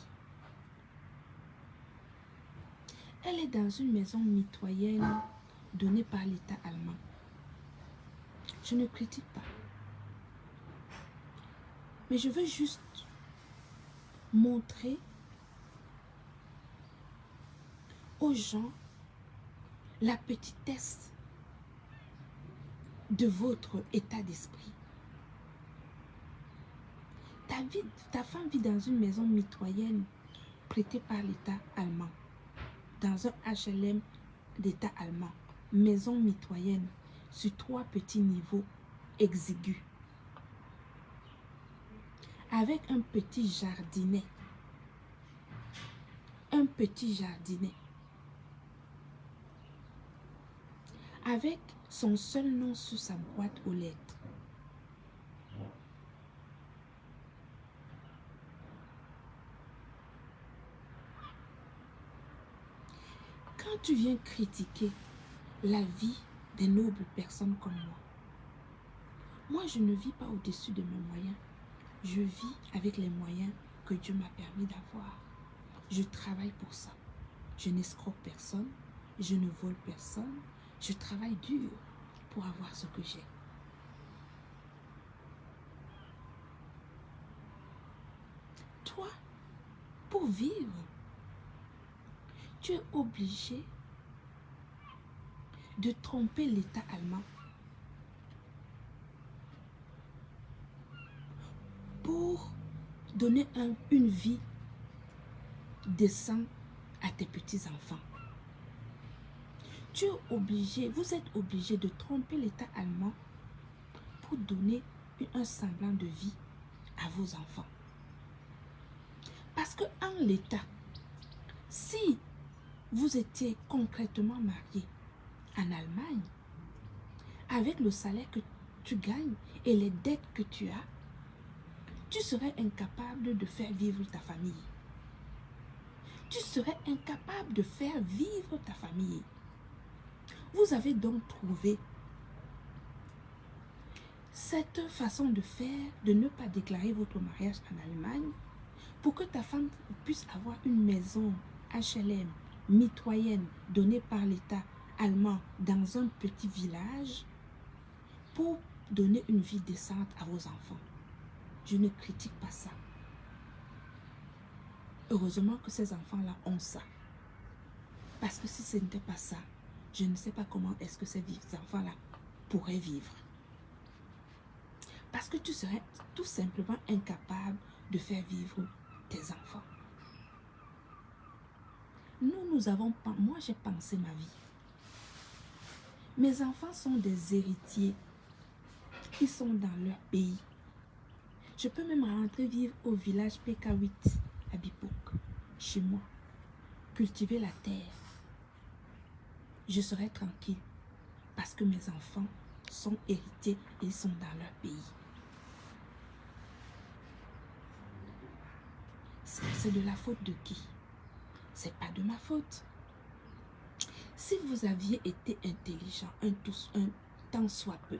Elle est dans une maison mitoyenne donnée par l'État allemand. Je ne critique pas. Mais je veux juste montrer aux gens la petitesse de votre état d'esprit. Ta femme vit dans une maison mitoyenne prêtée par l'État allemand, dans un HLM d'État allemand, maison mitoyenne, sur 3 petits niveaux exigus, avec un petit jardinet. Un petit jardinet. Avec son seul nom sur sa boîte aux lettres. Quand tu viens critiquer la vie des nobles personnes comme moi je ne vis pas au-dessus de mes moyens. Je vis avec les moyens que Dieu m'a permis d'avoir. Je travaille pour ça. Je n'escroque personne, je ne vole personne, je travaille dur pour avoir ce que j'ai. Toi, pour vivre, tu es obligé de tromper l'État allemand pour donner une vie décente à tes petits-enfants. Tu es obligé, vous êtes obligé de tromper l'État allemand pour donner un semblant de vie à vos enfants. Parce qu'en l'État, si vous étiez concrètement marié en Allemagne, avec le salaire que tu gagnes et les dettes que tu as, tu serais incapable de faire vivre ta famille. Tu serais incapable de faire vivre ta famille. Vous avez donc trouvé cette façon de faire, de ne pas déclarer votre mariage en Allemagne, pour que ta femme puisse avoir une maison HLM mitoyenne donnée par l'État allemand dans un petit village pour donner une vie décente à vos enfants. Je ne critique pas ça. Heureusement que ces enfants-là ont ça. Parce que si ce n'était pas ça, je ne sais pas comment est-ce que ces enfants-là pourraient vivre. Parce que tu serais tout simplement incapable de faire vivre tes enfants. Moi j'ai pensé ma vie. Mes enfants sont des héritiers. Ils sont dans leur pays. Je peux même rentrer vivre au village PK8 à Bipok, chez moi, cultiver la terre. Je serai tranquille parce que mes enfants sont héritiers et ils sont dans leur pays. C'est de la faute de qui? C'est pas de ma faute. Si vous aviez été intelligent un tant soit peu,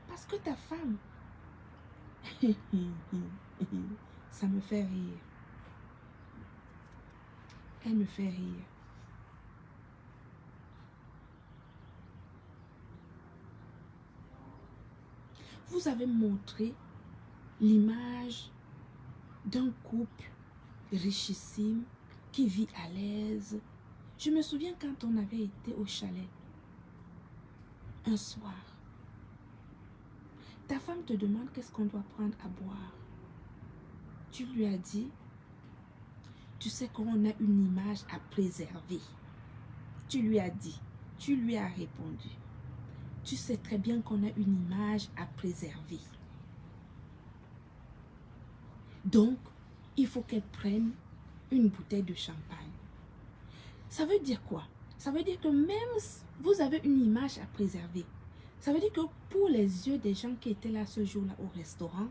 parce que ta femme Ça me fait rire. Elle me fait rire. Vous avez montré l'image d'un couple richissime qui vit à l'aise. Je me souviens quand on avait été au chalet un soir. Ta femme te demande qu'est-ce qu'on doit prendre à boire. Tu lui as dit, tu sais qu'on a une image à préserver. Tu lui as dit, tu lui as répondu. Tu sais très bien qu'on a une image à préserver. Donc, il faut qu'elle prenne une bouteille de champagne. Ça veut dire quoi? Ça veut dire que même si vous avez une image à préserver, ça veut dire que pour les yeux des gens qui étaient là ce jour-là au restaurant,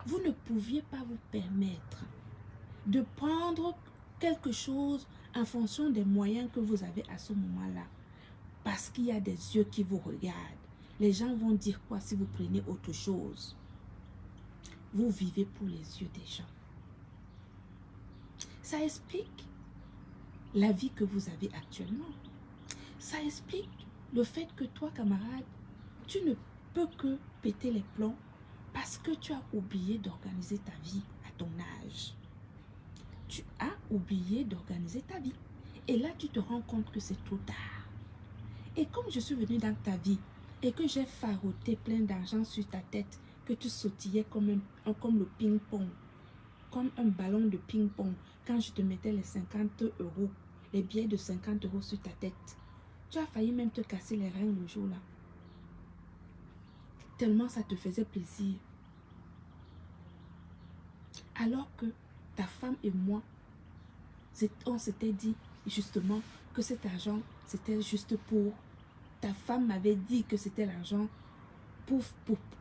vous ne pouviez pas vous permettre de prendre quelque chose en fonction des moyens que vous avez à ce moment-là. Parce qu'il y a des yeux qui vous regardent. Les gens vont dire quoi si vous prenez autre chose? Vous vivez pour les yeux des gens. Ça explique la vie que vous avez actuellement. Ça explique le fait que toi, camarade, tu ne peux que péter les plombs parce que tu as oublié d'organiser ta vie à ton âge. Tu as oublié d'organiser ta vie. Et là, tu te rends compte que c'est trop tard. Et comme je suis venue dans ta vie et que j'ai faroté plein d'argent sur ta tête, que tu sautillais comme le ping-pong, comme un ballon de ping-pong, quand je te mettais les 50 euros, les billets de 50 euros sur ta tête, tu as failli même te casser les reins le jour-là. Tellement ça te faisait plaisir. Alors que ta femme et moi, on s'était dit justement que cet argent, c'était juste pour... Ta femme m'avait dit que c'était l'argent pour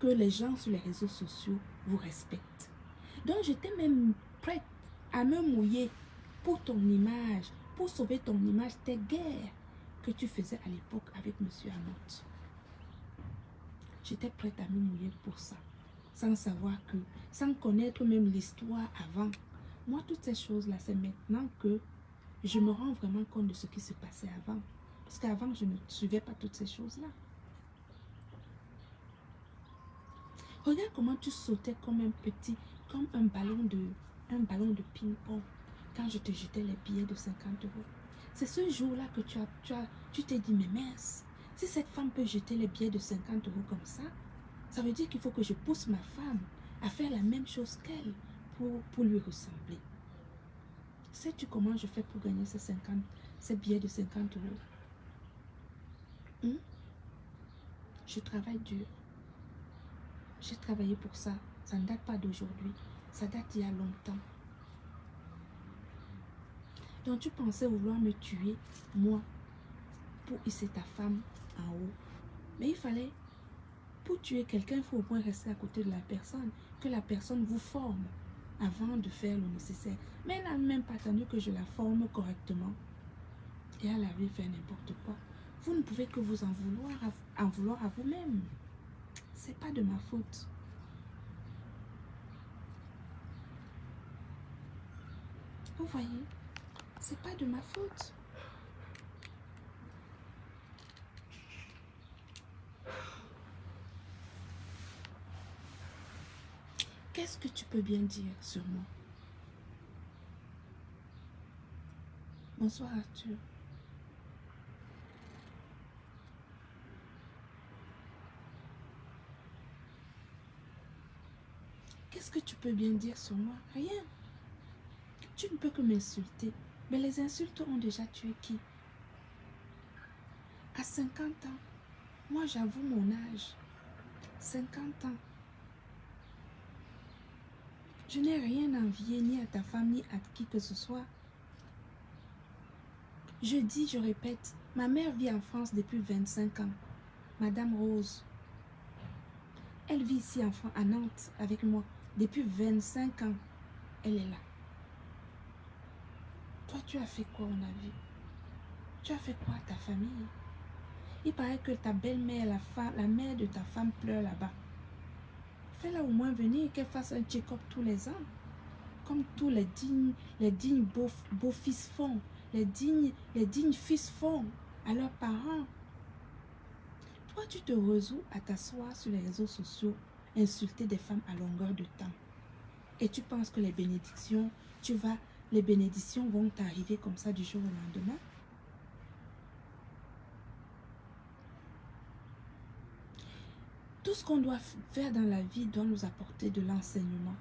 que les gens sur les réseaux sociaux vous respectent. Donc j'étais même prête à me mouiller pour ton image, pour sauver ton image, tes guerres que tu faisais à l'époque avec M. Amott. J'étais prête à me mouiller pour ça, sans savoir que, sans connaître même l'histoire avant. Moi, toutes ces choses-là, c'est maintenant que je me rends vraiment compte de ce qui se passait avant. Parce qu'avant, je ne suivais pas toutes ces choses-là. Regarde comment tu sautais comme un petit, comme un ballon de ping-pong quand je te jetais les billets de 50 euros. C'est ce jour-là que tu t'es dit, mais mince, si cette femme peut jeter les billets de 50 euros comme ça veut dire qu'il faut que je pousse ma femme à faire la même chose qu'elle pour lui ressembler. Sais-tu comment je fais pour gagner ces billets de 50 euros? Je travaille dur. J'ai travaillé pour ça. Ça ne date pas d'aujourd'hui. Ça date d'il y a longtemps. Donc tu pensais vouloir me tuer, moi, pour hisser ta femme en haut. Mais il fallait, pour tuer quelqu'un, il faut au moins rester à côté de la personne. Que la personne vous forme avant de faire le nécessaire. Mais elle n'a même pas attendu que je la forme correctement. Et elle avait fait n'importe quoi. Vous ne pouvez que vous en vouloir à vous-même. C'est pas de ma faute. Vous voyez, c'est pas de ma faute. Qu'est-ce que tu peux bien dire sur moi? Bonsoir Arthur. Qu'est-ce que tu peux bien dire sur moi? Rien. Tu ne peux que m'insulter. Mais les insultes ont déjà tué qui? À 50 ans, moi j'avoue mon âge. 50 ans. Je n'ai rien envié ni à ta femme ni à qui que ce soit. Je dis, je répète, ma mère vit en France depuis 25 ans. Madame Rose. Elle vit ici à Nantes avec moi depuis 25 ans. Elle est là. Toi, tu as fait quoi, on a vu? Tu as fait quoi à ta famille? Il paraît que ta belle-mère, la mère de ta femme pleure là-bas. Fais-la au moins venir, qu'elle fasse un check-up tous les ans. Comme tous les dignes beaux-fils font. Les dignes fils font à leurs parents. Toi, tu te résous à t'asseoir sur les réseaux sociaux, insulter des femmes à longueur de temps. Et tu penses que les bénédictions vont t'arriver comme ça du jour au lendemain? Tout ce qu'on doit faire dans la vie doit nous apporter de l'enseignement.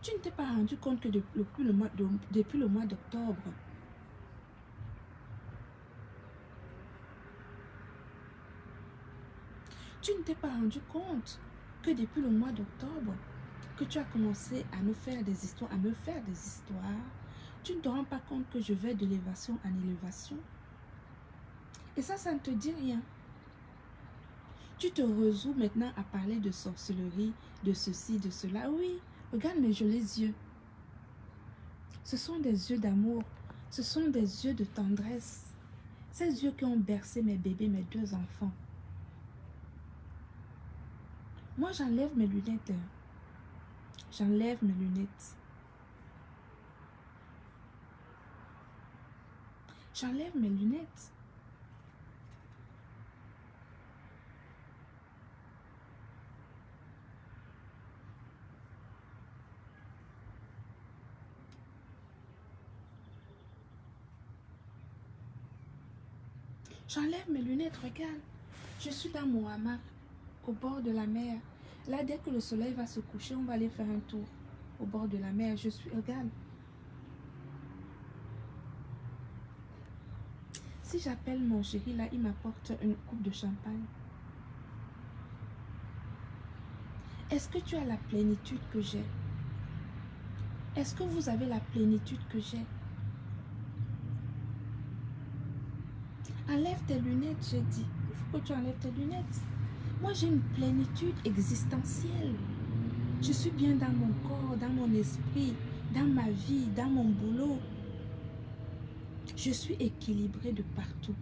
Tu ne t'es pas rendu compte que depuis le mois d'octobre, tu ne t'es pas rendu compte que depuis le mois d'octobre, que tu as commencé à nous faire des histoires, à me faire des histoires, tu ne te rends pas compte que je vais de l'élévation en élévation. Et ça ne te dit rien. Tu te résous maintenant à parler de sorcellerie, de ceci, de cela. Oui, regarde mes jolis yeux. Ce sont des yeux d'amour. Ce sont des yeux de tendresse. Ces yeux qui ont bercé mes bébés, mes 2 enfants. Moi, j'enlève mes lunettes. J'enlève mes lunettes. J'enlève mes lunettes. J'enlève mes lunettes, regarde. Je suis dans mon hamac, au bord de la mer. Là, dès que le soleil va se coucher, on va aller faire un tour au bord de la mer. Regarde. Si j'appelle mon chéri, là, il m'apporte une coupe de champagne. Est-ce que tu as la plénitude que j'ai? Est-ce que vous avez la plénitude que j'ai? Enlève tes lunettes, j'ai dit. Il faut que tu enlèves tes lunettes. Moi, j'ai une plénitude existentielle. Je suis bien dans mon corps, dans mon esprit, dans ma vie, dans mon boulot. Je suis équilibrée de partout.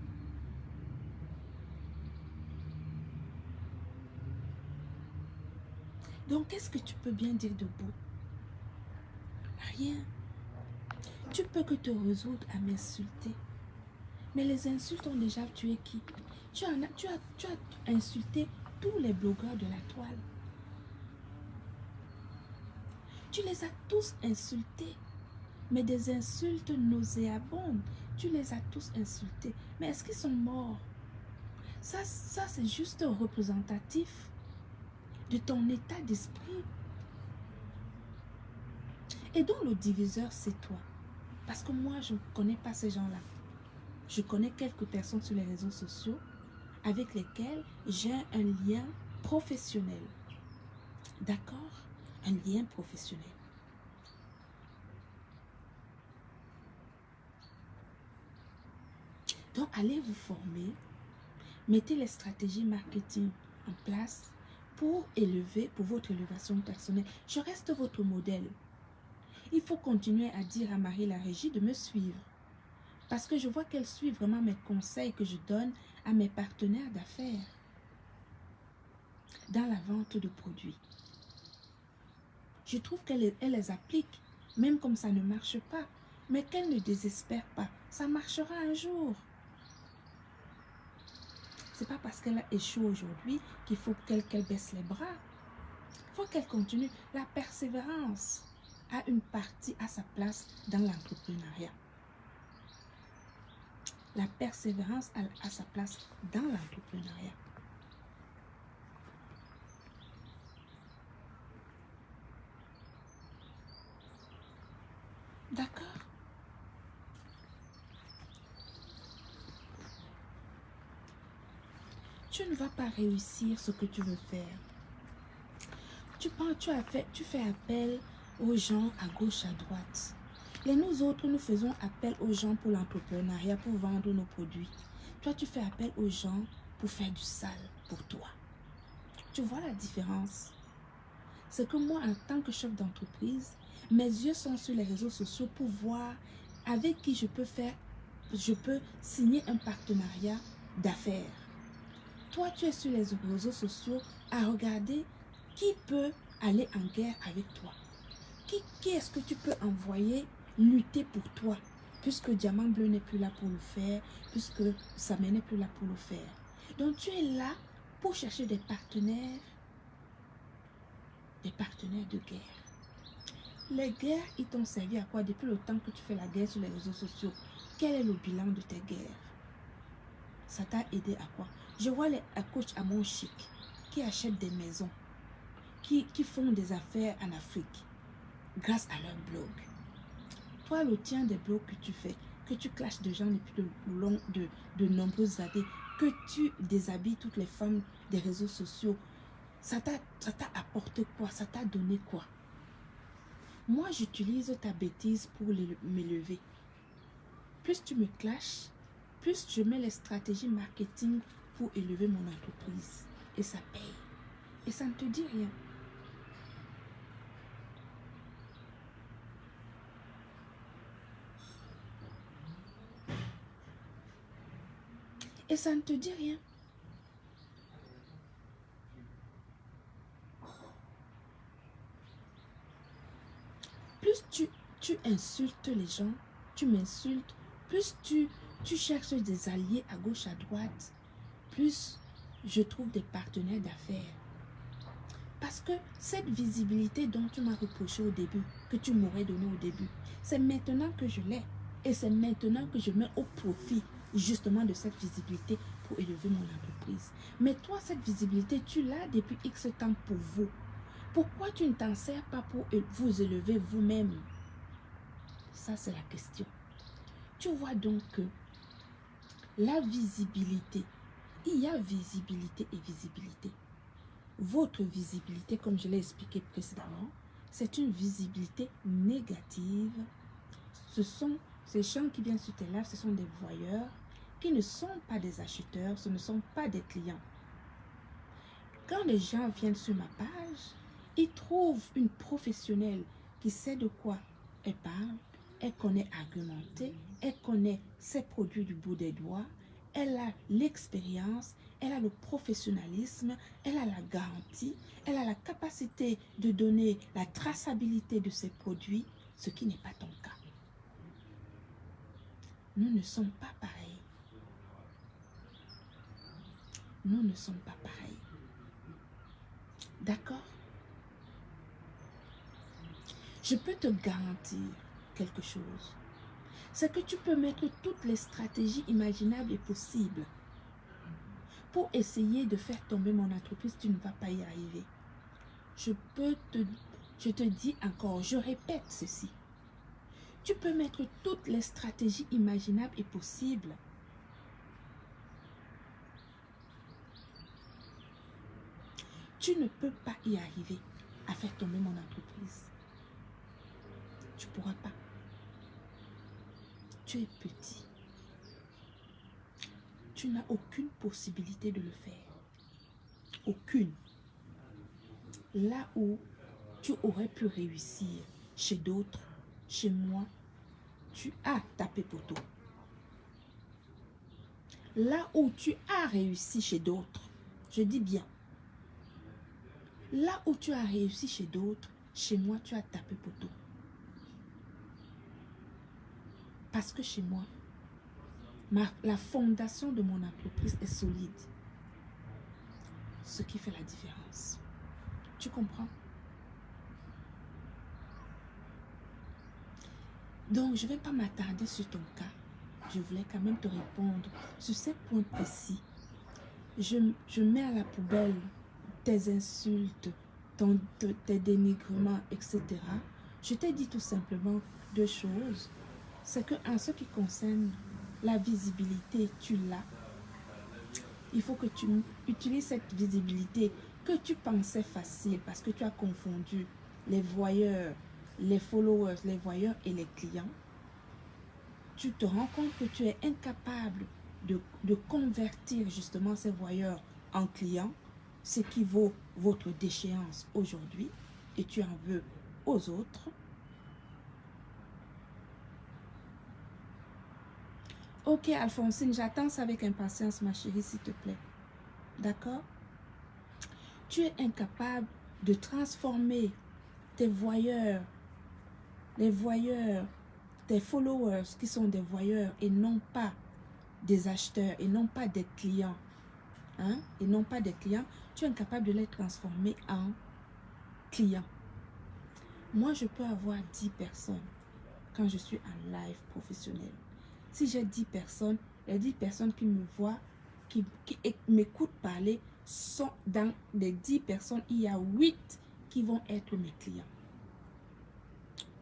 Donc, qu'est-ce que tu peux bien dire de beau? Rien. Tu peux que te résoudre à m'insulter. Mais les insultes ont déjà tué qui? Tu as insulté tous les blogueurs de la toile. Tu les as tous insultés. Mais des insultes nauséabondes. Tu les as tous insultés. Mais est-ce qu'ils sont morts? Ça c'est juste représentatif de ton état d'esprit. Et donc le diviseur, c'est toi. Parce que moi, je ne connais pas ces gens-là. Je connais quelques personnes sur les réseaux sociaux avec lesquelles j'ai un lien professionnel. D'accord? Un lien professionnel. Donc, allez vous former. Mettez les stratégies marketing en place pour votre élévation personnelle. Je reste votre modèle. Il faut continuer à dire à Marie la Régie de me suivre. Parce que je vois qu'elle suit vraiment mes conseils que je donne à mes partenaires d'affaires dans la vente de produits. Je trouve qu'elle les applique, même comme ça ne marche pas. Mais qu'elle ne désespère pas. Ça marchera un jour. C'est pas parce qu'elle a échoué aujourd'hui qu'il faut qu'elle baisse les bras. Il faut qu'elle continue. La persévérance a une partie à sa place dans l'entrepreneuriat. La persévérance a sa place dans l'entrepreneuriat. D'accord? Tu ne vas pas réussir ce que tu veux faire. Tu fais appel aux gens à gauche, à droite. Et nous autres, nous faisons appel aux gens pour l'entrepreneuriat, pour vendre nos produits. Toi, tu fais appel aux gens pour faire du sale pour toi. Tu vois la différence? C'est que moi, en tant que chef d'entreprise, mes yeux sont sur les réseaux sociaux pour voir avec qui je peux signer un partenariat d'affaires. Toi, tu es sur les réseaux sociaux à regarder Qui peut aller en guerre avec toi? Qui est-ce que tu peux envoyer lutter pour toi? Puisque Diamant Bleu n'est plus là pour le faire, puisque Samé n'est plus là pour le faire. Donc tu es là pour chercher des partenaires de guerre. Les guerres, ils t'ont servi à quoi depuis le temps que tu fais la guerre sur les réseaux sociaux? Quel est le bilan de tes guerres? Ça t'a aidé à quoi? Je vois les coachs à mon chic qui achètent des maisons, qui font des affaires en Afrique grâce à leur blog. Toi, le tien des blogs que tu fais, que tu clashes de gens depuis de nombreuses années, que tu déshabilles toutes les femmes des réseaux sociaux, ça t'a apporté quoi? Ça t'a donné quoi? Moi, j'utilise ta bêtise pour m'élever. Plus tu me clashes, plus je mets les stratégies marketing pour élever mon entreprise. Et ça paye. Et ça ne te dit rien. Et ça ne te dit rien. Plus tu insultes les gens, tu m'insultes, plus tu cherches des alliés à gauche, à droite, plus je trouve des partenaires d'affaires. Parce que cette visibilité dont tu m'as reproché au début, que tu m'aurais donné au début, c'est maintenant que je l'ai. Et c'est maintenant que je mets au profit justement de cette visibilité pour élever mon entreprise. Mais toi, cette visibilité, tu l'as depuis X temps pour vous. Pourquoi tu ne t'en sers pas pour vous élever vous-même? Ça, c'est la question. Tu vois donc que la visibilité, il y a visibilité et visibilité. Votre visibilité, comme je l'ai expliqué précédemment, c'est une visibilité négative. Ce sont ces gens qui viennent sur tes lives, ce sont des voyeurs qui ne sont pas des acheteurs, ce ne sont pas des clients. Quand les gens viennent sur ma page, ils trouvent une professionnelle qui sait de quoi elle parle, elle connaît argumenter, elle connaît ses produits du bout des doigts, elle a l'expérience, elle a le professionnalisme, elle a la garantie, elle a la capacité de donner la traçabilité de ses produits, ce qui n'est pas ton cas. Nous ne sommes pas pareils. Nous ne sommes pas pareils. D'accord? Je peux te garantir quelque chose. C'est que tu peux mettre toutes les stratégies imaginables et possibles pour essayer de faire tomber mon entreprise, tu ne vas pas y arriver. Je te dis encore, je répète ceci. Tu peux mettre toutes les stratégies imaginables et possibles. Tu ne peux pas y arriver à faire tomber mon entreprise. Tu ne pourras pas. Tu es petit. Tu n'as aucune possibilité de le faire. Aucune. Là où tu aurais pu réussir chez d'autres, chez moi, tu as tapé poteau. Là où tu as réussi chez d'autres, je dis bien, là où tu as réussi chez d'autres, chez moi, tu as tapé poteau. Parce que chez moi, la fondation de mon entreprise est solide. Ce qui fait la différence. Tu comprends? Donc, je ne vais pas m'attarder sur ton cas. Je voulais quand même te répondre sur ces points précis. Je mets à la poubelle tes insultes, tes dénigrements, etc. Je t'ai dit tout simplement deux choses. C'est qu'en ce qui concerne la visibilité, tu l'as. Il faut que tu utilises cette visibilité que tu pensais facile parce que tu as confondu les voyeurs, les followers, les voyeurs et les clients. Tu te rends compte que tu es incapable de convertir justement ces voyeurs en clients, ce qui vaut votre déchéance aujourd'hui, et tu en veux aux autres. Ok, Alphonsine, j'attends ça avec impatience, ma chérie, s'il te plaît. D'accord? Tu es incapable de transformer tes voyeurs, les voyeurs, tes followers qui sont des voyeurs et non pas des acheteurs et non pas des clients, hein, et non pas des clients, tu es incapable de les transformer en clients. Moi, je peux avoir 10 personnes quand je suis en live professionnel. Si j'ai 10 personnes, les 10 personnes qui me voient, qui m'écoutent parler, sont dans les 10 personnes, il y a 8 qui vont être mes clients.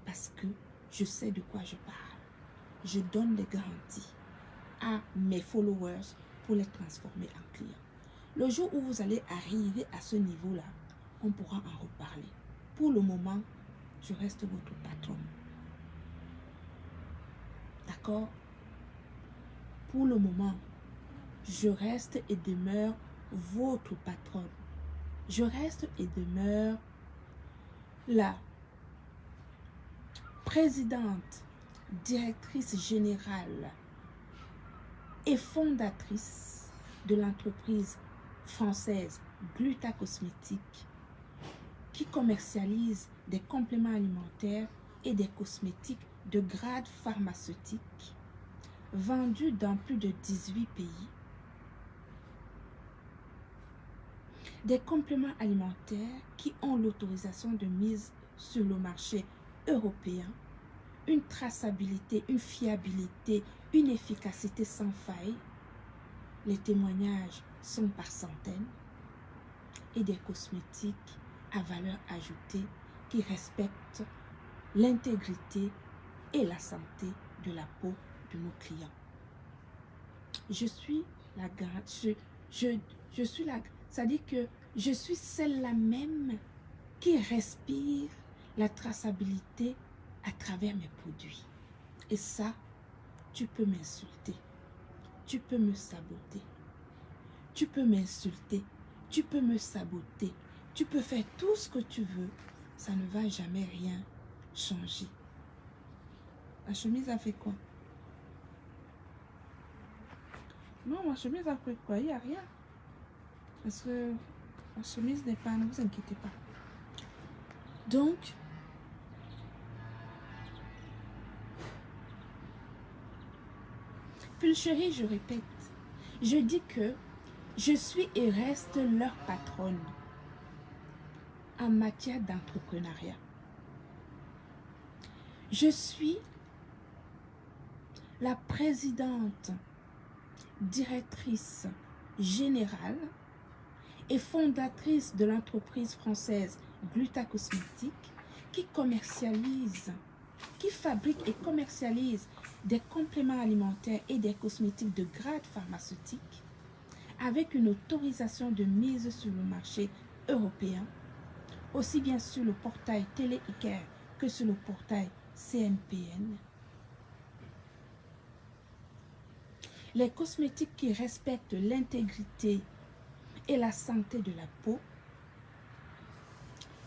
Parce que je sais de quoi je parle. Je donne des garanties à mes followers pour les transformer en clients. Le jour où vous allez arriver à ce niveau-là, on pourra en reparler. Pour le moment, je reste votre patron. D'accord? Pour le moment, je reste et demeure votre patronne. Je reste et demeure la présidente, directrice générale et fondatrice de l'entreprise française Gluta Cosmétique qui commercialise des compléments alimentaires et des cosmétiques de grade pharmaceutique vendus dans plus de 18 pays. Des compléments alimentaires qui ont l'autorisation de mise sur le marché européen, une traçabilité, une fiabilité, une efficacité sans faille. Les témoignages sont par centaines et des cosmétiques à valeur ajoutée qui respectent l'intégrité et la santé de la peau de nos clients. Je suis la c'est-à-dire que je suis celle-là même qui respire la traçabilité à travers mes produits. Et ça, tu peux m'insulter, tu peux me saboter, tu peux m'insulter, tu peux me saboter, tu peux faire tout ce que tu veux, ça ne va jamais rien changer. La chemise a fait quoi? Non, ma chemise a fait quoi? Il n'y a rien. Parce que la chemise n'est pas, ne vous inquiétez pas. Donc, Pulcherie, je répète, je dis que je suis et reste leur patronne en matière d'entrepreneuriat. Je suis la présidente, directrice générale et fondatrice de l'entreprise française Gluta Cosmétique qui commercialise, qui fabrique et commercialise des compléments alimentaires et des cosmétiques de grade pharmaceutique avec une autorisation de mise sur le marché européen, aussi bien sur le portail Télé-Iker que sur le portail CNPN. Les cosmétiques qui respectent l'intégrité et la santé de la peau,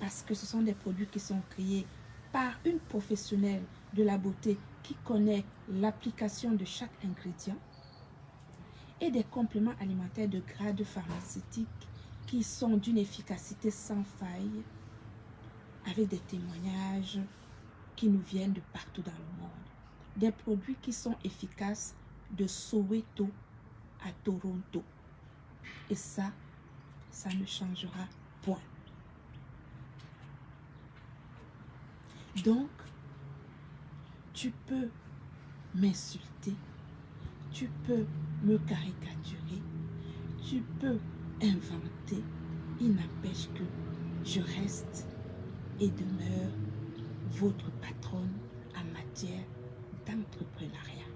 parce que ce sont des produits qui sont créés par une professionnelle de la beauté qui connaît l'application de chaque ingrédient, et des compléments alimentaires de grade pharmaceutique qui sont d'une efficacité sans faille, avec des témoignages qui nous viennent de partout dans le monde. Des produits qui sont efficaces de Soweto à Toronto. Et ça ne changera point. Donc, tu peux m'insulter, tu peux me caricaturer, tu peux inventer. Il n'empêche que je reste et demeure votre patronne en matière d'entrepreneuriat.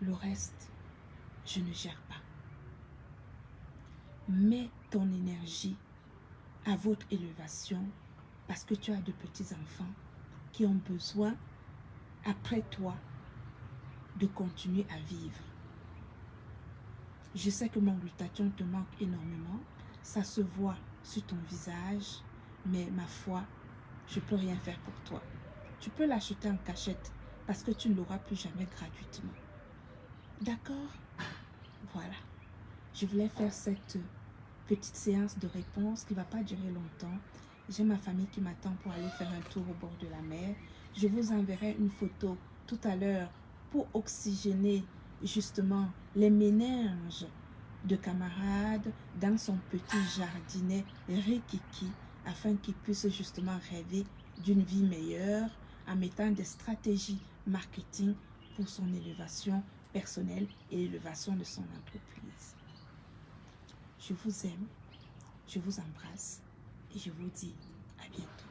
Le reste, je ne gère pas. Mets ton énergie à votre élévation parce que tu as de petits-enfants qui ont besoin, après toi, de continuer à vivre. Je sais que mon glutathion te manque énormément. Ça se voit sur ton visage, mais ma foi, je ne peux rien faire pour toi. Tu peux l'acheter en cachette parce que tu ne l'auras plus jamais gratuitement. D'accord? Voilà. Je voulais faire cette petite séance de réponse qui ne va pas durer longtemps. J'ai ma famille qui m'attend pour aller faire un tour au bord de la mer. Je vous enverrai une photo tout à l'heure pour oxygéner justement les méninges de camarades dans son petit jardinet rikiki afin qu'il puisse justement rêver d'une vie meilleure en mettant des stratégies marketing pour son élévation personnelle et l'élévation de son entreprise. Je vous aime, je vous embrasse et je vous dis à bientôt.